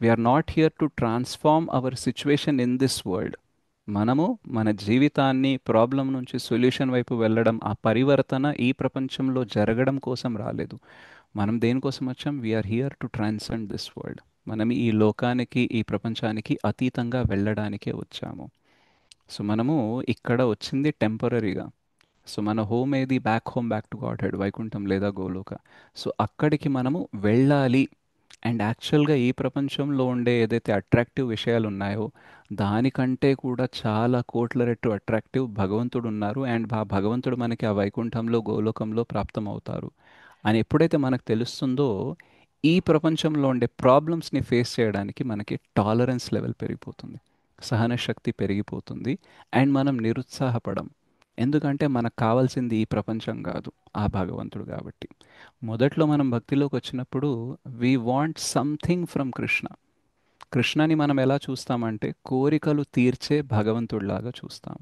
We are not here to transform our situation in this world. మనము మన జీవితాన్ని ప్రాబ్లం నుంచి సొల్యూషన్ వైపు వెళ్ళడం, ఆ పరివర్తన ఈ ప్రపంచంలో జరగడం కోసం రాలేదు. మనం దేనికోసం వచ్చాం? We are here to transcend this world. మనం ఈ లోకానికి ఈ ప్రపంచానికి అతీతంగా వెళ్ళడానికే వచ్చాము. సో మనము ఇక్కడ వచ్చింది టెంపరీగా. సో మన హోమ్ ఏది? Back home, back to God head, Vaikuntham లేదా గోలోక. సో అక్కడికి మనము వెళ్ళాలి. అండ్ యాక్చువల్గా ఈ ప్రపంచంలో ఉండే ఏదైతే అట్రాక్టివ్ విషయాలు ఉన్నాయో దానికంటే కూడా చాలా కోట్ల రెట్టు అట్రాక్టివ్ భగవంతుడు ఉన్నారు. అండ్ ఆ భగవంతుడు మనకి ఆ వైకుంఠంలో గోలోకంలో ప్రాప్తం అవుతారు అని ఎప్పుడైతే మనకు తెలుస్తుందో, ఈ ప్రపంచంలో ఉండే ప్రాబ్లమ్స్ని ఫేస్ చేయడానికి మనకి టాలరెన్స్ లెవెల్ పెరిగిపోతుంది, సహన శక్తి పెరిగిపోతుంది. అండ్ మనం నిరుత్సాహపడం. ఎందుకంటే మనకు కావాల్సింది ఈ ప్రపంచం కాదు, ఆ భగవంతుడు కాబట్టి. మొదట్లో మనం భక్తిలోకి వచ్చినప్పుడు we want something from Krishna. కృష్ణని మనం ఎలా చూస్తామంటే కోరికలు తీర్చే భగవంతుడిలాగా చూస్తాం.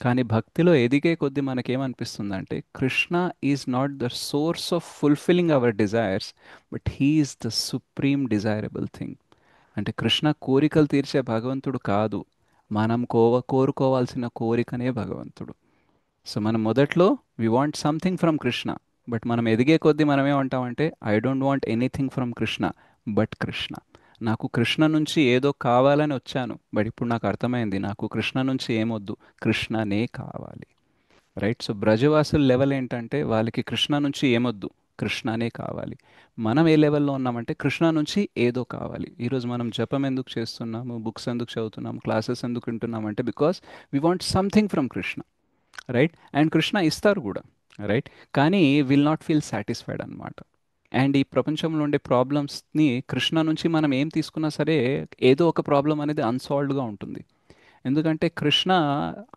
కానీ భక్తిలో ఎదిగే కొద్దీ మనకేమనిపిస్తుందంటే Krishna is not the source of fulfilling our desires, but he is the supreme desirable thing. అంటే కృష్ణ కోరికలు తీర్చే భగవంతుడు కాదు, మనం కోరుకోవాల్సిన కోరికనే భగవంతుడు. సో మనం మొదట్లో we want something from Krishna, but మనం ఎదిగే కొద్దీ మనం ఏమంటామంటే I don't want anything from Krishna but Krishna. నాకు కృష్ణ నుంచి ఏదో కావాలని వచ్చాను, బట్ ఇప్పుడు నాకు అర్థమైంది నాకు కృష్ణ నుంచి ఏమొద్దు, కృష్ణనే కావాలి, రైట్? సో బ్రజవాసుల లెవెల్ ఏంటంటే వాళ్ళకి కృష్ణ నుంచి ఏమొద్దు, కృష్ణనే కావాలి. మనం ఏ లెవెల్లో ఉన్నామంటే కృష్ణ నుంచి ఏదో కావాలి. ఈరోజు మనం జపం ఎందుకు చేస్తున్నాము, బుక్స్ ఎందుకు చదువుతున్నాము, క్లాసెస్ ఎందుకు వింటున్నామంటే because we want something from Krishna, right? And Krishna ఇస్తారు కూడా, రైట్? కానీ విల్ నాట్ ఫీల్ సాటిస్ఫైడ్ అనమాట. అండ్ ఈ ప్రపంచంలో ఉండే ప్రాబ్లమ్స్ని కృష్ణ నుంచి మనం ఏం తీసుకున్నా సరే ఏదో ఒక ప్రాబ్లం అనేది అన్సాల్వ్డ్గా ఉంటుంది. ఎందుకంటే కృష్ణ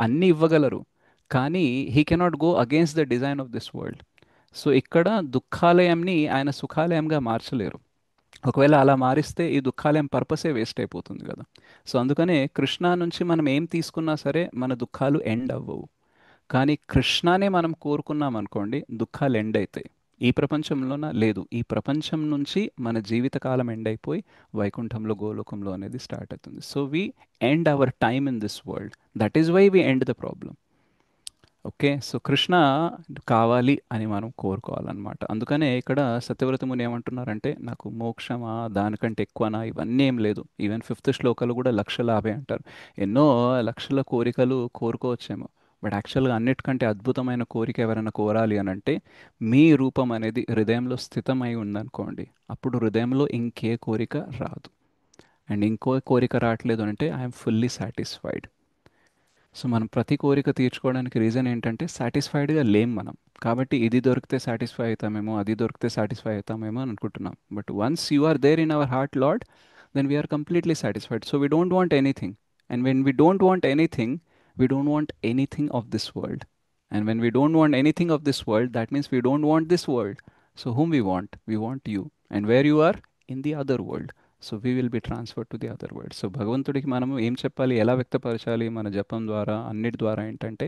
అన్నీ ఇవ్వగలరు, కానీ he cannot go against the design of this world. So ఇక్కడ దుఃఖాలయంని ఆయన సుఖాలయంగా మార్చలేరు. ఒకవేళ అలా మారిస్తే ఈ దుఃఖాలయం పర్పసే వేస్ట్ అయిపోతుంది కదా. సో అందుకనే కృష్ణ నుంచి మనం ఏం తీసుకున్నా సరే మన దుఃఖాలు ఎండ్ అవ్వవు. కానీ కృష్ణనే మనం కోరుకున్నాం అనుకోండి దుఃఖాలు ఎండ్ అవుతాయి. ఈ ప్రపంచంలోన లేదు. ఈ ప్రపంచం నుంచి మన జీవితకాలం ఎండ్ అయిపోయి వైకుంఠంలో గోలోకంలో అనేది స్టార్ట్ అవుతుంది. So we end our time in this world. That is why we end the problem. Okay, so Krishna కావాలి అని మనం కోరుకోవాలన్నమాట. అందుకనే ఇక్కడ సత్యవ్రత ముని ఏమంటున్నారంటే, నాకు మోక్షమా దానికంటే ఎక్కువనా ఇవన్నీ ఏం లేదు. ఈవెన్ ఫిఫ్త్ శ్లోకాలు కూడా లక్షల యాభై అంటారు. ఎన్నో లక్షల కోరికలు కోరుకోవచ్చేమో, బట్ యాక్చువల్గా అన్నిటికంటే అద్భుతమైన కోరిక ఎవరైనా కోరాలి అని అంటే, మీ రూపం అనేది హృదయంలో స్థితమై ఉందనుకోండి, అప్పుడు హృదయంలో ఇంకే కోరిక రాదు. అండ్ ఇంకో కోరిక రావట్లేదు అంటే ఐఎమ్ ఫుల్లీ సాటిస్ఫైడ్. సో మనం ప్రతి కోరిక తీర్చుకోవడానికి రీజన్ ఏంటంటే సాటిస్ఫైడ్గా లేం మనం. కాబట్టి ఇది దొరికితే సాటిస్ఫై అవుతామేమో, అది దొరికితే సాటిస్ఫై అవుతామేమో అని అనుకుంటున్నాం. But once you are there in our heart Lord, then we are completely satisfied. So we don't want anything. And when we don't want anything, we don't want anything of this world. And when we don't want anything of this world, that means we don't want this world. So whom we want? We want you. And where you are? In the other world. So we will be transfer to the other world. So భగవంతుడికి మనం ఏం చెప్పాలి, ఎలా వ్యక్తపరచాలి మన జపం ద్వారా, అన్నిటి ద్వారా ఏంటంటే,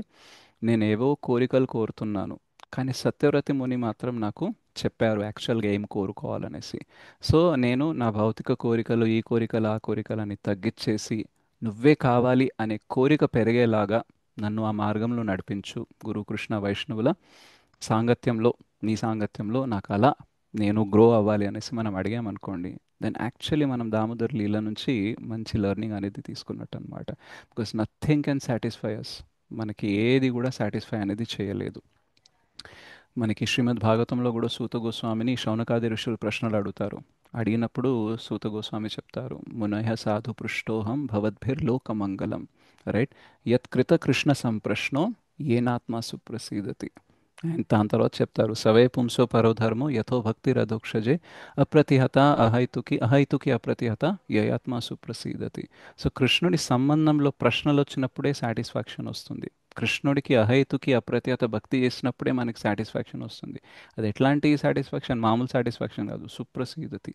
నేను ఏవో కోరికలు కోరుతున్నాను, కానీ సత్యవ్రతి ముని మాత్రం నాకు చెప్పారు యాక్చువల్గా ఏం కోరుకోవాలనేసి. సో నేను నా భౌతిక కోరికలు, ఈ కోరికలు ఆ కోరికలు అని తగ్గించేసి, నువ్వే కావాలి అనే కోరిక పెరిగేలాగా నన్ను ఆ మార్గంలో నడిపించు గురు కృష్ణ వైష్ణవుల సాంగత్యంలో, నీ సాంగత్యంలో నాకు అలా నేను గ్రో అవ్వాలి అనేసి మనం అడిగామనుకోండి, దెన్ యాక్చువల్లీ మనం దామోదర్ లీల నుంచి మంచి లెర్నింగ్ అనేది తీసుకున్నట్టు అనమాట. బికాస్ నథింగ్ కెన్ సాటిస్ఫై అస్. మనకి ఏది కూడా సాటిస్ఫై అనేది చేయలేదు. మనకి శ్రీమద్ భాగవతంలో కూడా సూత గోస్వామిని శౌనకాది ఋషులు ప్రశ్నలు అడుగుతారు. అడిగినప్పుడు సూత గోస్వామి చెప్తారు, మునయ సాధు పృష్టోహం భవద్భిర్లోకమంగళం, రైట్, యత్కృత కృష్ణ సంప్రశ్నో ఏనాత్మ సుప్రసీదతి. అండ్ దాని తర్వాత చెప్తారు, సవే పుంసో పరోధర్మో యథో భక్తి రథోక్షజే అప్రతిహత అహైతుకి అహైతుకి అప్రతిహత యయాత్మ సుప్రసీదతి. సో కృష్ణుడి సంబంధంలో ప్రశ్నలు వచ్చినప్పుడే సాటిస్ఫాక్షన్ వస్తుంది. కృష్ణుడికి అహైతుకి అప్రతిహత భక్తి చేసినప్పుడే మనకి సాటిస్ఫాక్షన్ వస్తుంది. అది ఎట్లాంటి సాటిస్ఫాక్షన్, మామూలు సాటిస్ఫాక్షన్ కాదు, సుప్రసీదతి,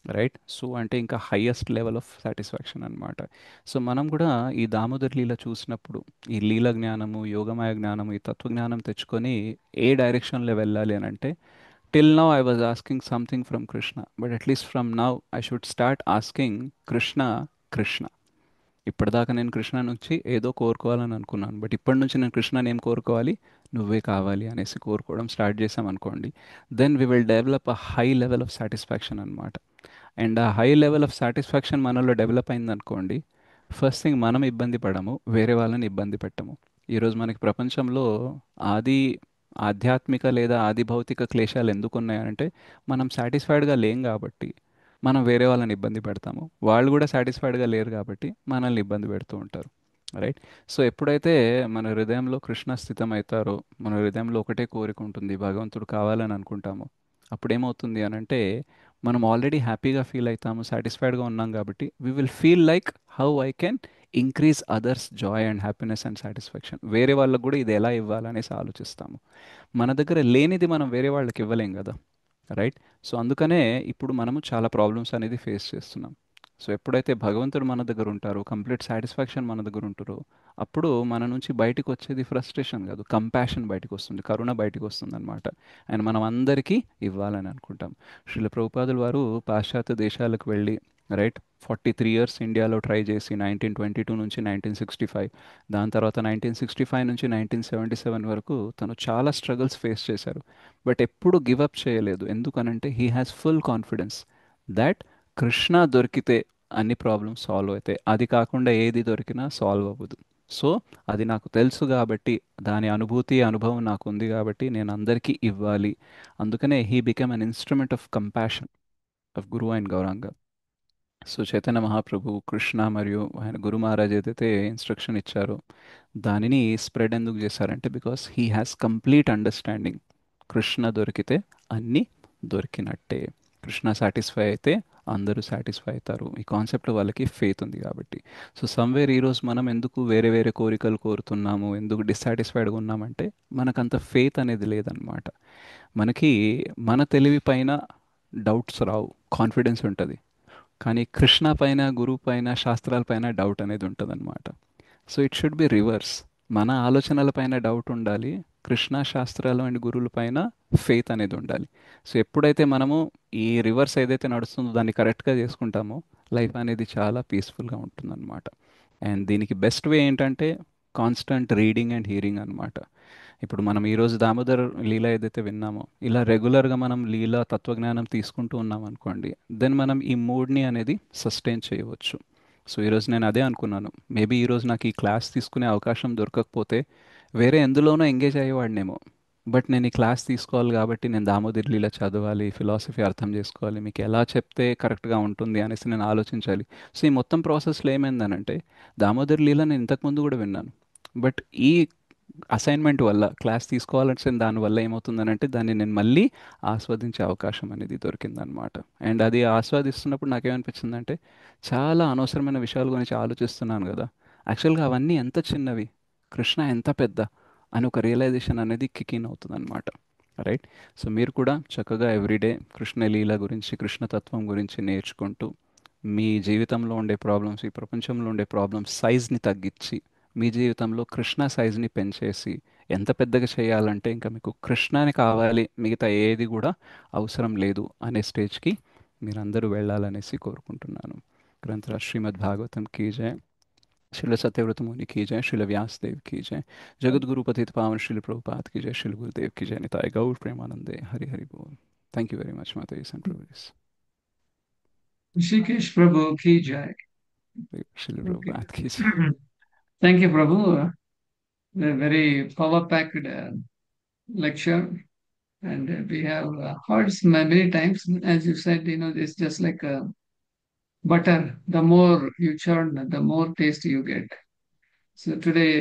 రైట్. సో అంటే ఇంకా హయ్యెస్ట్ లెవెల్ ఆఫ్ సాటిస్ఫాక్షన్ అనమాట. సో మనం కూడా ఈ దామోదర్ లీల చూసినప్పుడు ఈ లీల జ్ఞానము, యోగమాయ జ్ఞానము, ఈ తత్వజ్ఞానం తెచ్చుకొని ఏ డైరెక్షన్లో వెళ్ళాలి అని అంటే, till now I was asking something from Krishna, but at least from now I should start asking Krishna Krishna. ఇప్పటిదాకా నేను కృష్ణ నుంచి ఏదో కోరుకోవాలని అనుకున్నాను, బట్ ఇప్పటి నుంచి నేను కృష్ణని ఏం కోరుకోవాలి, నువ్వే కావాలి అనేసి కోరుకోవడం స్టార్ట్ చేసామనుకోండి, then we will develop a high level of satisfaction అనమాట. అండ్ ఆ హై లెవెల్ ఆఫ్ సాటిస్ఫాక్షన్ మనలో డెవలప్ అయిందనుకోండి, ఫస్ట్ థింగ్ మనం ఇబ్బంది పడము, వేరే వాళ్ళని ఇబ్బంది పెట్టము. ఈరోజు మనకి ప్రపంచంలో ఆది ఆధ్యాత్మిక లేదా ఆది భౌతిక క్లేశాలు ఎందుకు ఉన్నాయంటే, మనం సాటిస్ఫైడ్గా లేం కాబట్టి మనం వేరే వాళ్ళని ఇబ్బంది పెడతాము. వాళ్ళు కూడా సాటిస్ఫైడ్గా లేరు కాబట్టి మనల్ని ఇబ్బంది పెడుతూ ఉంటారు, రైట్. సో ఎప్పుడైతే మన హృదయంలో కృష్ణ స్థితం అవుతారో, మన హృదయంలో ఒకటే కోరిక ఉంటుంది, భగవంతుడు కావాలని అనుకుంటాము, అప్పుడు ఏమవుతుంది అని అంటే, మనం ఆల్రెడీ హ్యాపీగా ఫీల్ అవుతాము, సాటిస్ఫైడ్గా ఉన్నాం కాబట్టి we will feel like how I can increase others Joy and happiness and satisfaction. వేరే వాళ్ళకు కూడా ఇది ఎలా ఇవ్వాలనేసి ఆలోచిస్తాము. మన దగ్గర లేనిది మనం వేరే వాళ్ళకి ఇవ్వలేం కదా, రైట్. సో అందుకనే ఇప్పుడు మనము చాలా ప్రాబ్లమ్స్ అనేది ఫేస్ చేస్తున్నాం. సో ఎప్పుడైతే భగవంతుడు మన దగ్గర ఉంటారో, కంప్లీట్ సాటిస్ఫాక్షన్ మన దగ్గర ఉంటారో, అప్పుడు మన నుంచి బయటకు వచ్చేది ఫ్రస్ట్రేషన్ కాదు, కంపాషన్ బయటకు వస్తుంది, కరుణ బయటకు వస్తుంది అనమాట. అండ్ మనం అందరికీ ఇవ్వాలని అనుకుంటాం. శ్రీల ప్రభుపాదుల వారు పాశ్చాత్య దేశాలకు వెళ్ళి, రైట్, 43 years ఇండియాలో ట్రై చేసి 1922 నుంచి 1965, దాని తర్వాత 1965 నుంచి 1977 వరకు తను చాలా స్ట్రగుల్స్ ఫేస్ చేశారు. బట్ ఎప్పుడు గివ్ అప్ చేయలేదు. ఎందుకనంటే he has full confidence that Krishna దొరికితే అన్ని ప్రాబ్లమ్స్ సాల్వ్ అవుతాయి, అది కాకుండా ఏది దొరికినా సాల్వ్ అవ్వదు. సో అది నాకు తెలుసు కాబట్టి, దాని అనుభూతి అనుభవం నాకు ఉంది కాబట్టి నేను అందరికీ ఇవ్వాలి. అందుకనే he become an instrument of compassion of guru and Gauranga. So Chaitanya Mahaprabhu Krishna మరియు ఆయన గురు మహారాజ్ ఏదైతే ఇన్స్ట్రక్షన్ ఇచ్చారో, దానిని స్ప్రెడ్ ఎందుకు చేశారంటే, because he has complete understanding. Krishna దొరికితే అన్నీ దొరికినట్టే, కృష్ణ సాటిస్ఫై అయితే అందరూ సాటిస్ఫై అవుతారు, ఈ కాన్సెప్ట్ వాళ్ళకి ఫెయిత్ ఉంది కాబట్టి. సో సమ్వేర్ ఈరోజు మనం ఎందుకు వేరే వేరే కోరికలు కోరుతున్నాము, ఎందుకు డిస్సాటిస్ఫైడ్గా ఉన్నామంటే, మనకంత ఫెయిత్ అనేది లేదనమాట. మనకి మన తెలివి పైన డౌట్స్ రావు, కాన్ఫిడెన్స్ ఉంటుంది. కానీ కృష్ణ పైన, గురువు పైన, శాస్త్రాల పైన డౌట్ అనేది ఉంటుంది అనమాట. So it should be reverse. మన ఆలోచనల పైన డౌట్ ఉండాలి. కృష్ణ శాస్త్రాలు అండ్ గురువుల పైన ఫెయిత్ అనేది ఉండాలి. సో ఎప్పుడైతే మనము ఈ రివర్స్ ఏదైతే నడుస్తుందో దాన్ని కరెక్ట్గా చేసుకుంటామో లైఫ్ అనేది చాలా పీస్ఫుల్గా ఉంటుందన్నమాట. అండ్ దీనికి బెస్ట్ వే ఏంటంటే కాన్స్టెంట్ రీడింగ్ అండ్ హీరింగ్ అన్నమాట. ఇప్పుడు మనం ఈరోజు దామోదర్ లీల ఏదైతే విన్నామో ఇలా రెగ్యులర్గా మనం లీల తత్వజ్ఞానం తీసుకుంటూ ఉన్నాం అనుకోండి, దెన్ మనం ఈ మూడ్ని అనేది సస్టైన్ చేయవచ్చు. సో ఈరోజు నేను అదే అనుకున్నాను, మేబీ ఈరోజు నాకు ఈ క్లాస్ తీసుకునే అవకాశం దొరకకపోతే వేరే ఎందులోనో ఎంగేజ్ అయ్యేవాడినేమో. బట్ నేను ఈ క్లాస్ తీసుకోవాలి కాబట్టి నేను దామోదర్ లీల చదవాలి, ఫిలాసఫీ అర్థం చేసుకోవాలి, మీకు ఎలా చెప్తే కరెక్ట్గా ఉంటుంది అనేసి నేను ఆలోచించాలి. సో ఈ మొత్తం ప్రాసెస్లో ఏమైందనంటే దామోదర్ లీల నేను ఇంతకుముందు కూడా విన్నాను. బట్ ఈ అసైన్మెంట్ వల్ల క్లాస్ తీసుకోవాల్సిన దానివల్ల ఏమవుతుందనంటే దాన్ని నేను మళ్ళీ ఆస్వాదించే అవకాశం అనేది దొరికిందనమాట. అండ్ అది ఆస్వాదిస్తున్నప్పుడు నాకేమనిపించిందంటే చాలా అనవసరమైన విషయాల గురించి ఆలోచిస్తున్నాను కదా, యాక్చువల్గా అవన్నీ ఎంత చిన్నవి, కృష్ణ ఎంత పెద్ద అని ఒక రియలైజేషన్ అనేది కిక్ ఇన్ అవుతుందన్నమాట. రైట్. సో మీరు కూడా చక్కగా ఎవ్రీడే కృష్ణ లీల గురించి కృష్ణతత్వం గురించి నేర్చుకుంటూ మీ జీవితంలో ఉండే ప్రాబ్లమ్స్, ఈ ప్రపంచంలో ఉండే ప్రాబ్లమ్స్ సైజ్ని తగ్గించి మీ జీవితంలో కృష్ణ సైజ్ని పెంచేసి ఎంత పెద్దగా చేయాలంటే ఇంకా మీకు కృష్ణని కావాలి, మిగతా ఏది కూడా అవసరం లేదు అనే స్టేజ్కి మీరందరూ వెళ్ళాలనేసి కోరుకుంటున్నాను. గ్రంథరాజ్ శ్రీమద్ భాగవతం కీ జయ, श्रील सत्यव्रत मुनि की जय, श्रील व्यासदेव की जय, जगत गुरु पतित पावन श्रील प्रभुपाद की जय, श्रील गुरुदेव की जय, निताय गौर प्रेमानंदे, हरि हरि बोल. Thank you very much, Mata and Prabhupada. Rishikesh प्रभु की जय. श्रील Okay. प्रभुपाद की जय. Thank you, Prabhu. A very power-packed lecture, and we have heard many times, as you said, it's just like butter. The more you churn, the more taste you get. So today,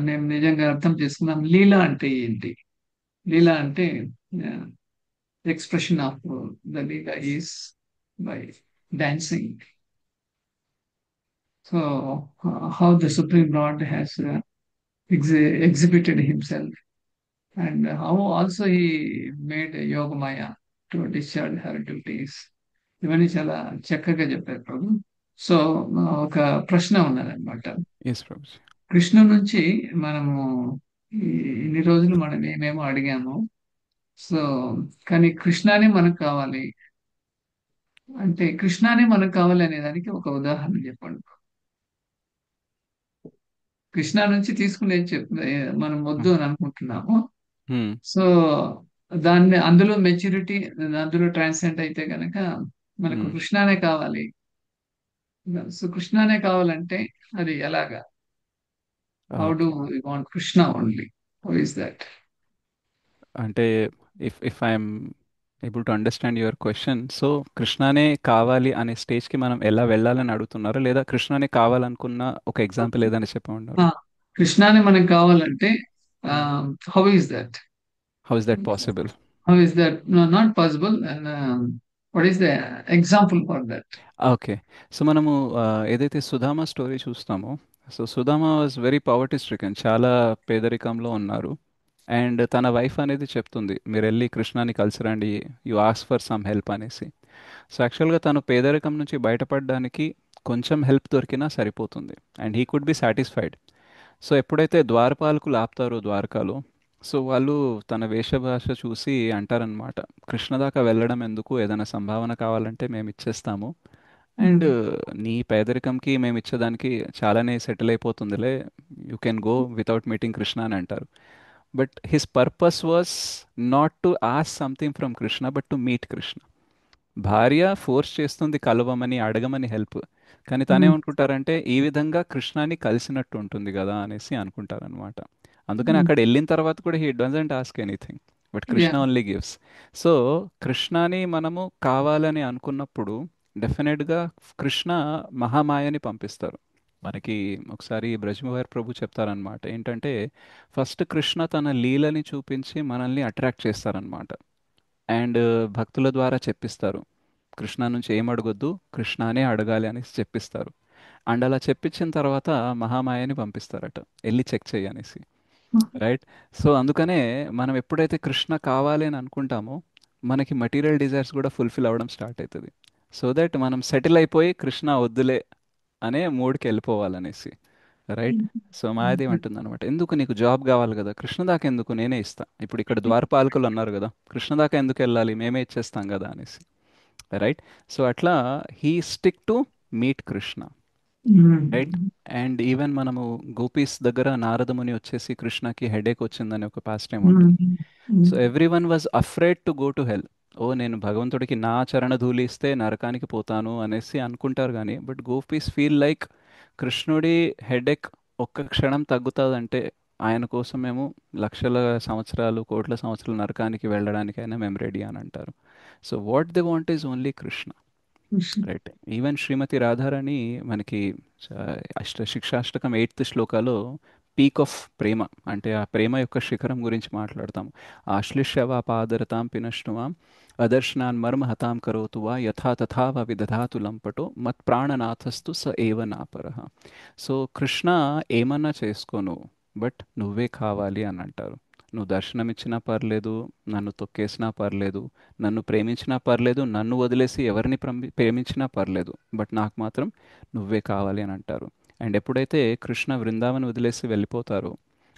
మేము నిజంగా అర్థం చేసుకున్నాం లీలా అంటే ఏంటి. లీలా అంటే expression of the Leela is by dancing. So how the supreme lord has exhibited himself, and how also he made Yogamaya to discharge her duties. ఇవన్నీ చాలా చక్కగా చెప్పారు ప్రభు. సో ఒక ప్రశ్న ఉన్నదన్నమాట. Yes, Prabhuji. కృష్ణ నుంచి మనము ఇన్ని రోజులు మనం ఏమేమో అడిగాము. సో కానీ కృష్ణానే మనకు కావాలి అంటే కృష్ణానే మనకు కావాలి అనే దానికి ఒక ఉదాహరణ చెప్పండి. కృష్ణ నుంచి తీసుకునే మనం వద్దు అని అనుకుంటున్నాము. Hmm. సో దాన్ని అందులో మెచ్యూరిటీ, అందులో ట్రాన్సెంట్ అయితే గనక మనకు కృష్ణానే కావాలి. సో కృష్ణానే కావాలంటే అది ఎలాగా? How do we want Krishna only? How is that? అంటే if I'm able to understand your question, so కృష్ణనే కావాలి అనే స్టేజ్కి మనం ఎలా వెళ్ళాలని అడుగుతున్నారా, లేదా కృష్ణనే కావాలనుకున్న ఒక ఎగ్జాంపుల్ ఏదైనా చెప్పమన్నారు? కృష్ణానే మనకు కావాలంటే how is that? How is that possible? How is that? No, not possible. And what is the example for that? Okay. So మనము ఏదైతే సుధామా స్టోరీ చూస్తామో, so Sudhama was very poverty stricken, చాలా పేదరికంలో ఉన్నారు. అండ్ తన వైఫ్ అనేది చెప్తుంది మీరు వెళ్ళి కృష్ణాని కలిసి రండి, you ask for some help అనేసి. సో యాక్చువల్గా తను పేదరికం నుంచి బయటపడడానికి కొంచెం హెల్ప్ దొరికినా సరిపోతుంది and he could be satisfied. So ఎప్పుడైతే ద్వారపాలకులు ఆపుతారో ద్వారకాలో, సో వాళ్ళు తన వేషభాష చూసి అంటారనమాట, కృష్ణ దాకా వెళ్ళడం ఎందుకు, ఏదైనా సంభావన కావాలంటే మేము ఇచ్చేస్తాము, అండ్ నీ పేదరికంకి మేము ఇచ్చేదానికి చాలానే సెటిల్ అయిపోతుందిలే, you can go without meeting Krishna అని అంటారు. But his purpose was not to ask something from Krishna but to meet Krishna. భార్య ఫోర్స్ చేస్తుంది కలవమని, అడగమని హెల్ప్, కానీ తనేమనుకుంటారంటే ఈ విధంగా కృష్ణాని కలిసినట్టు ఉంటుంది కదా అనేసి అనుకుంటారనమాట. అందుకని అక్కడ వెళ్ళిన తర్వాత కూడా he doesn't ask anything but Krishna only gives. So కృష్ణని మనము కావాలని అనుకున్నప్పుడు డెఫినెట్గా కృష్ణ మహామాయని పంపిస్తారు మనకి. ఒకసారి బ్రజ్మవారి ప్రభు చెప్తారనమాట ఏంటంటే, ఫస్ట్ కృష్ణ తన లీలని చూపించి మనల్ని అట్రాక్ట్ చేస్తారనమాట. అండ్ భక్తుల ద్వారా చెప్పిస్తారు కృష్ణ నుంచి ఏం అడగొద్దు, కృష్ణనే అడగాలి అనేసి చెప్పిస్తారు. అండ్ అలా చెప్పించిన తర్వాత మహామాయని పంపిస్తారట, వెళ్ళి చెక్ చేయనేసి. రైట్. సో అందుకనే మనం ఎప్పుడైతే కృష్ణ కావాలి అని అనుకుంటామో మనకి మటీరియల్ డిజైర్స్ కూడా ఫుల్ఫిల్ అవ్వడం స్టార్ట్ అవుతుంది. సో దట్ మనం సెటిల్ అయిపోయి కృష్ణ వద్దులే అనే మూడ్కి వెళ్ళిపోవాలనేసి. రైట్. సో మాయాదేవి అంటుంది అనమాట, ఎందుకు నీకు జాబ్ కావాలి కదా, కృష్ణ దాకా ఎందుకు, నేనే ఇస్తా. ఇప్పుడు ఇక్కడ ద్వారపాలకులు అన్నారు కదా, కృష్ణ దాకా ఎందుకు వెళ్ళాలి, మేమే ఇచ్చేస్తాం కదా అనేసి. రైట్. సో అట్లా he stick to meet Krishna. Right. And even మనము గోపీస్ దగ్గర నారదముని వచ్చేసి కృష్ణకి హెడేక్ వచ్చిందని ఒక పాస్ట్ టైం ఉంటుంది. So everyone was afraid to go to hell. ఓ నేను భగవంతుడికి నా చరణ ధూళి ఇస్తే నరకానికి పోతాను అనేసి అనుకుంటారు కానీ, బట్ గోపీస్ ఫీల్ లైక్ కృష్ణుడి హెడేక్ ఒక్క క్షణం తగ్గుతుందంటే ఆయన కోసం మేము లక్షల సంవత్సరాలు కోట్ల సంవత్సరాలు నరకానికి వెళ్ళడానికైనా మేము రెడీ అని అంటారు. So what they want is only Krishna. Right. Even Shrimati Radharani మనకి శిక్షాష్టకం 8th శ్లోకాలో పీక్ ఆఫ్ ప్రేమ అంటే ఆ ప్రేమ యొక్క శిఖరం గురించి మాట్లాడతాం. ఆశ్లిష్యవా పాదరతాం పినష్నువాం అదర్శనాన్ మర్మ హతాం కరోతు వా యథా తథా వా విదధాతు లంపటో మత్ ప్రాణనాథస్తు స ఏవ నాపరః. సో కృష్ణ ఏమన్నా చేసుకోను, బట్ నువ్వే కావాలి అని అంటారు. నువ్వు దర్శనం ఇచ్చినా పర్లేదు, నన్ను తొక్కేసినా పర్లేదు, నన్ను ప్రేమించినా పర్లేదు, నన్ను వదిలేసి ఎవరిని ప్రేమించినా పర్లేదు, బట్ నాకు మాత్రం నువ్వే కావాలి అని అంటారు. అండ్ ఎప్పుడైతే కృష్ణ బృందావన్ వదిలేసి వెళ్ళిపోతారో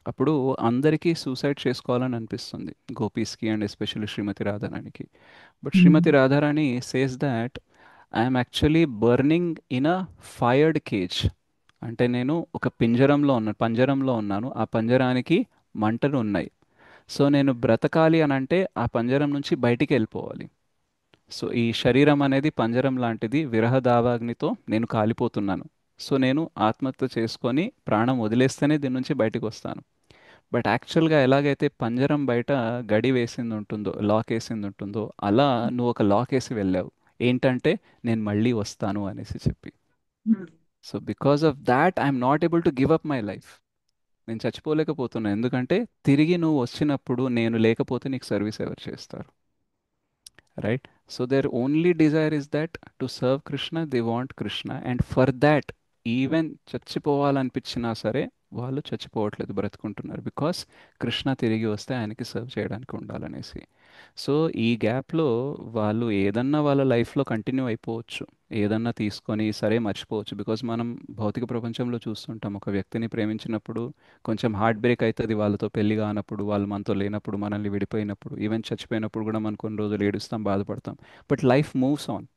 అప్పుడు అందరికీ సూసైడ్ చేసుకోవాలని అనిపిస్తుంది, గోపీస్కి అండ్ ఎస్పెషల్లీ శ్రీమతి రాధారాణికి. But Shrimati Radharani says that I'm actually burning in a fired cage. అంటే నేను ఒక పంజరంలో ఉన్నాను, ఆ పంజరానికి మంటలు ఉన్నాయి. సో నేను బ్రతకాలి అని అంటే ఆ పంజరం నుంచి బయటికి వెళ్ళిపోవాలి. సో ఈ శరీరం అనేది పంజరం లాంటిది, విరహ దావాగ్నితో నేను కాలిపోతున్నాను. సో నేను ఆత్మహత్య చేసుకొని ప్రాణం వదిలేస్తేనే దీని నుంచి బయటకు వస్తాను. బట్ యాక్చువల్గా ఎలాగైతే పంజరం బయట గడి వేసింది ఉంటుందో, లాక్ వేసింది ఉంటుందో, అలా నువ్వు ఒక లాక్ వేసి వెళ్ళావు. ఏంటంటే నేను మళ్ళీ వస్తాను అనేసి చెప్పి. So because of that I'm not able to give up my life. నేను చచ్చిపోలేకపోతున్నా, ఎందుకంటే తిరిగి నువ్వు వచ్చినప్పుడు నేను లేకపోతే నీకు సర్వీస్ ఎవరు చేస్తారు. Right. So their only desire is that to serve Krishna, they want Krishna, and for that even చచ్చిపోవాలనిపించినా సరే వాళ్ళు చచ్చిపోవట్లేదు, బ్రతుకుంటున్నారు. బికాస్ కృష్ణ తిరిగి వస్తే ఆయనకి సర్వ్ చేయడానికి ఉండాలనేసి. సో ఈ గ్యాప్లో వాళ్ళు ఏదన్నా వాళ్ళ లైఫ్లో కంటిన్యూ అయిపోవచ్చు, ఏదన్నా తీసుకొని సరే మర్చిపోవచ్చు. బికాజ్ మనం భౌతిక ప్రపంచంలో చూస్తుంటాం, ఒక వ్యక్తిని ప్రేమించినప్పుడు కొంచెం హార్ట్ బ్రేక్ అవుతుంది, వాళ్ళతో పెళ్లి కానప్పుడు, వాళ్ళు మనతో లేనప్పుడు, మనల్ని విడిపోయినప్పుడు, ఈవెన్ చచ్చిపోయినప్పుడు కూడా మనం కొన్ని రోజులు ఏడుస్తాం, బాధపడతాం. But life moves on.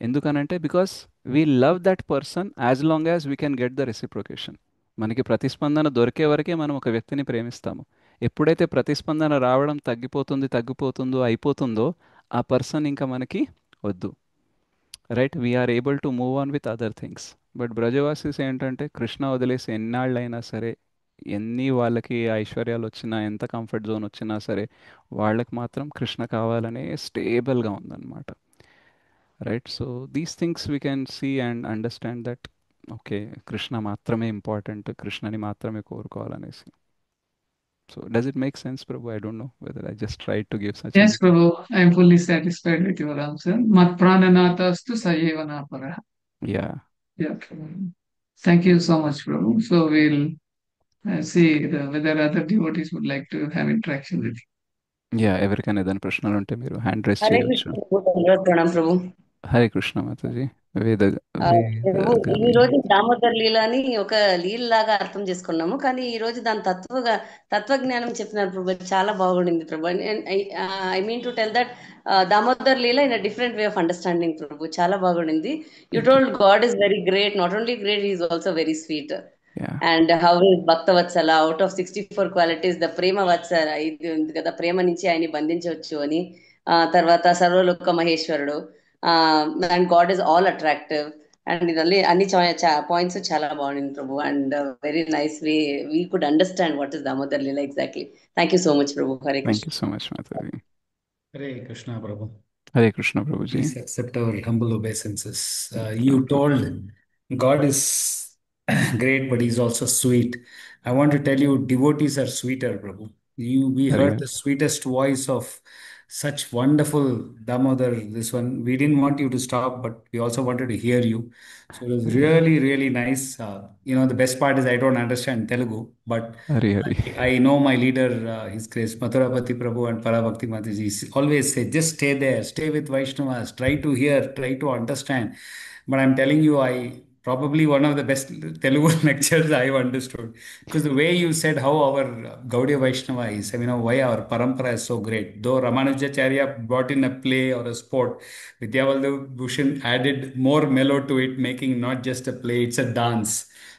ఎందుకనంటే because we love that person as long as we can get the reciprocation. మనకి ప్రతిస్పందన దొరికే వరకే మనం ఒక వ్యక్తిని ప్రేమిస్తాము. ఎప్పుడైతే ప్రతిస్పందన రావడం తగ్గిపోతుందో అయిపోతుందో ఆ పర్సన్ ఇంకా మనకి వద్దు. Right. We are able to move on with other things. But Brajavasis ఏంటంటే కృష్ణ వదిలేసి ఎన్నాళ్ళైనా సరే, ఎన్ని వాళ్ళకి ఐశ్వర్యాలు వచ్చినా, ఎంత కంఫర్ట్ జోన్ వచ్చినా సరే, వాళ్ళకి మాత్రం కృష్ణ కావాలనే స్టేబుల్గా ఉందన్నమాట. Right. So these things we can see and understand that okay, Krishna మాత్రమే ఇంపార్టెంట్, కృష్ణని మాత్రమే కోరుకోవాలనేసి. So does it make sense Prabhu? I don't know whether I just try to give such an. Yes, Prabhu, I am fully satisfied with your answer. Mat prananatastu sayeva napara. Yeah. Yeah, Prabhu. Thank you so much, Prabhu. So we'll see whether other devotees would like to have interaction with you. Yeah, ఎవరికైనా ఏదైనా ప్రశ్నలు ఉంటే మీరు hand raise Hare చేయవచ్చు. కృష్ణ ప్రభు, ధన్యవాద ప్రణాం ప్రభు. హరే కృష్ణ మాతాజీ. వేద ప్రభు, ఈ వేదగామి. రోజు దామోదర్ లీల అని ఒక లీల లాగా అర్థం చేసుకున్నాము, కానీ ఈ రోజు దాని తత్వజ్ఞానం చెప్పినారు ప్రభు, చాలా బాగుండింది Prabhu. I mean to tell that Damodar Lila in a different way of understanding Prabhu, చాలా బాగుండింది. You thank you. Told God is very great, not only great, he is also very sweet. Yeah. And how is bhakta vatsala, out of 64 qualities the prema vatsala ఇది ఉంది కదా, ప్రేమ నుంచి ఆయన్ని బంధించవచ్చు అని. తర్వాత సర్వలోక మహేశ్వరుడు, and God is all attractive. And ఇది అన్ని పాయింట్స్ చాలా బాగుంది Prabhu. And very nice we could understand what is Damodar Lila exactly. Thank you so much Prabhu. Hare thank Krishna. You so much Mataji. Hare Krishna, Prabhu. Hare Krishna Prabhuji. Please accept our humble obeisances. You told God is great, but He's also sweet. I want to tell you, devotees are sweeter, Prabhu. We Hare. heard the sweetest voice of such wonderful Damodar. This one, we didn't want you to stop, but we also wanted to hear you. So it was really, really nice. The best part is I don't understand Telugu, but Hari Hari. I know my leader, His Grace Mathurapati Prabhu and Parabhakti Mataji always say, just stay there, stay with Vaishnavas, try to hear, try to understand. But I'm telling you, probably one of the best Telugu lectures I've understood. Because the way you said how our Gaudiya Vaishnava is, I mean, why our parampara is so great. Though Ramanujacharya brought in a play or a sport, Vidyavallabh Bhushan added more mellow to it, making not just a play, it's a dance.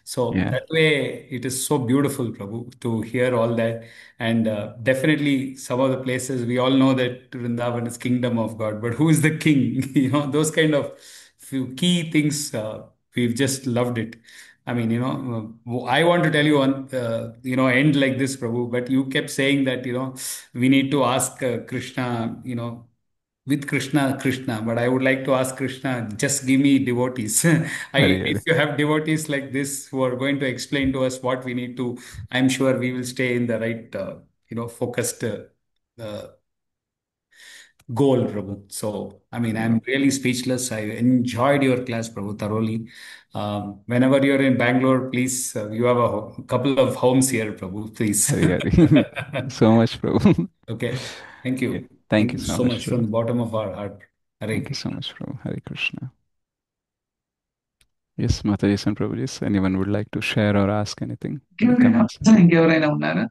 So Yeah, that way, it is so beautiful, Prabhu, to hear all that. And definitely, some of the places we all know that Vrindavan is kingdom of God, but who is the king? Those kind of few key things. We've just loved it. I mean, I want to tell you on, end like this, Prabhu, but you kept saying that, we need to ask Krishna, with Krishna, but I would like to ask Krishna, just give me devotees. Hari If Hari. you have devotees like this who are going to explain to us what we need to, I'm sure we will stay in the right, focused uh, goal, Prabhu. So, I mean, Yeah. I'm really speechless. I enjoyed your class, Prabhu, thoroughly. Whenever you're in Bangalore, please, you have a couple of homes here, Prabhu, please. Hari Hari. Thank you so much, Prabhu. Okay. Thank Yeah. you. Thank Thank you you so so much, much from Prabhu. the bottom of our heart. Hare Thank you so Krishna. much, Prabhu. Hare Krishna. Yes, Mataji and Prabhuji. Anyone would like to share or ask anything in the comments? ఇంకెవరైనా ఉన్నారా?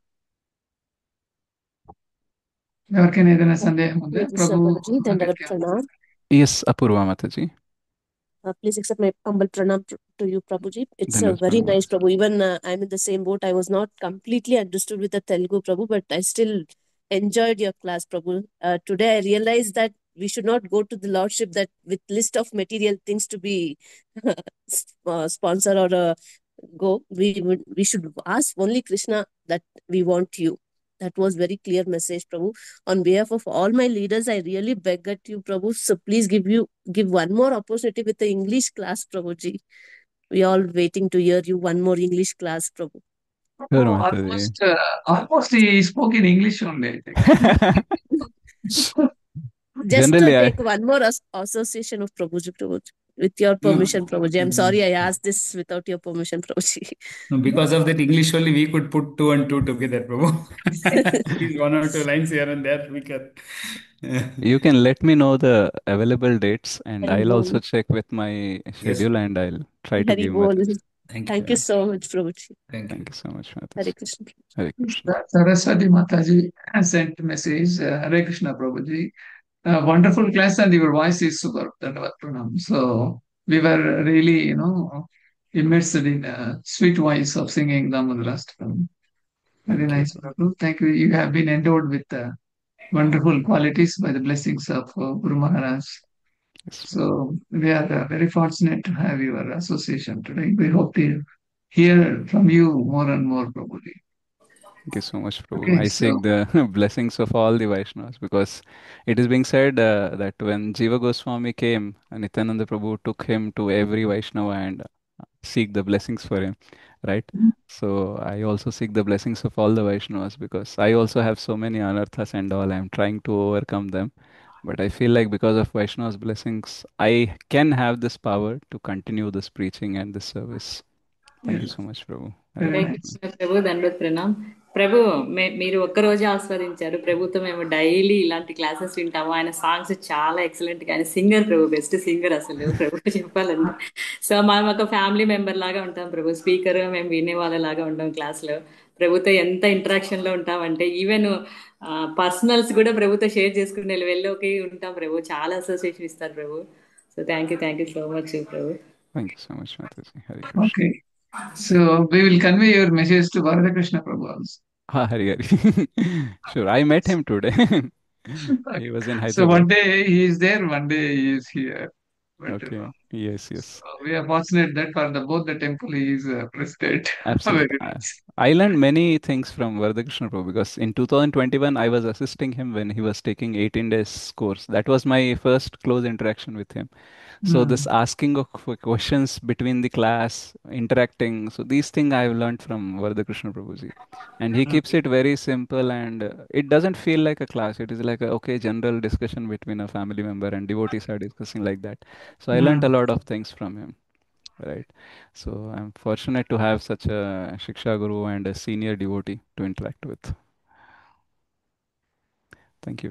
ఎవరికైనా ఏదైనా సందేహం ఉందా? Hare Krishna, Prabhu Prabhuji. Dandavat Aditya. Pranam. Yes, Apurva Mataji. Please accept my humble pranam to you, Prabhuji. It's Dhanavad very Prabhu. nice, Prabhu. Even I'm in the same boat. I was not completely understood with the Telugu, Prabhu, but I still enjoyed your class, Prabhu. Today I realized that we should not go to the Lordship that with list of material things to be sponsor or go. We should ask only Krishna that we want you. That was very clear message, Prabhu. On behalf of all my leaders, I really beg at you, Prabhu. So please give one more opportunity with the English class, Prabhuji. We all waiting to hear you one more English class, Prabhu. Sure, Mataji. Almost he spoke in English only, I think. Just Generally, take one more association of Prabhuji, Prabhuji. With your permission, Prabhuji. I'm sorry I asked this without your permission, Prabhuji. No, because of that English only, we could put two and two together, Prabhu. At least one or two lines here and there, we can. you can let me know the available dates, and Hari I'll also Bol. check with my Yes. schedule, and I'll try to Hari give Bol. Mataji. Thank you. Thank you so much, Prabhuji. Thank you. Thank you so much, Hare Mataji. Krishna. Hare Krishna. Saraswati Mataji sent message, Hare Krishna Prabhuji. Wonderful class and your voice is superb. Dandavat Pranam. So we were really, immersed in sweet voice of singing Damodarastakam. Very Thank you. nice, Prabhu. Thank you. You have been endowed with wonderful qualities by the blessings of Guru Maharaj. Yes, So we are very fortunate to have your association today. We hope to hear from you more and more, Prabhuji. thank you so much, Prabhu. Okay, I so seek the blessings of all the Vaishnavas because it is being said that when Jiva Goswami came, Nityananda Prabhu took him to every Vaishnava and seek the blessings for him, right? So I also seek the blessings of all the Vaishnavas because I also have so many anarthas and all. I'm trying to overcome them. But I feel like because of Vaishnava's blessings, I can have this power to continue this preaching and this service. Thank you yes, so much, Prabhu. Hare very జై nice. Krishna. Krishna ప్రభు దండోత్ ప్రణామ్ ప్రభు మీరు ఒక్కరోజే ఆస్వాదించారు ప్రభుతో మేము daily ఇలాంటి classes వింటాము ఆయన songs చాలా excellent గా ఆయన సింగర్ ప్రభు బెస్ట్ సింగర్ అసలు ప్రభు చెప్పాలంటే సో మేము ఒక ఫ్యామిలీ మెంబర్ లాగా ఉంటాం ప్రభు స్పీకర్ మేము వినే వాళ్ళలాగా ఉంటాం క్లాస్ లో ప్రభుతో ఎంత ఇంటరాక్షన్ లో ఉంటామంటే ఈవెన్ పర్సనల్స్ కూడా ప్రభుతో షేర్ చేసుకునే వెళ్ళలోకి ఉంటాం ప్రభు చాలా అసోసియేషన్ ఇస్తారు Prabhu so thank you so much Prabhu Thank you so much, Mataji. Hare Krishna. Okay, so we will convey your message to Varada Krishna Prabhu also. Hare Hare. Sure, I met him today. Okay. He was in So one Hyderabad. day he is there, one day he is here. But Okay. Yes, so yes. we are fortunate that for both the temple he is president. Very Absolutely. nice. I learned many things from Varadakrishna Prabhu because in 2021 I was assisting him when he was taking 18 days course. That was my first close interaction with him. So this asking of questions between the class, interacting. So these things I've learned from Varadakrishna Prabhuji. And he keeps it very simple and it doesn't feel like a class. It is like a okay general discussion between a family member and devotees are discussing like that. So I learned a lot of things from him. Right. So I'm fortunate to have such a Shiksha Guru and a senior devotee to interact with. Thank you.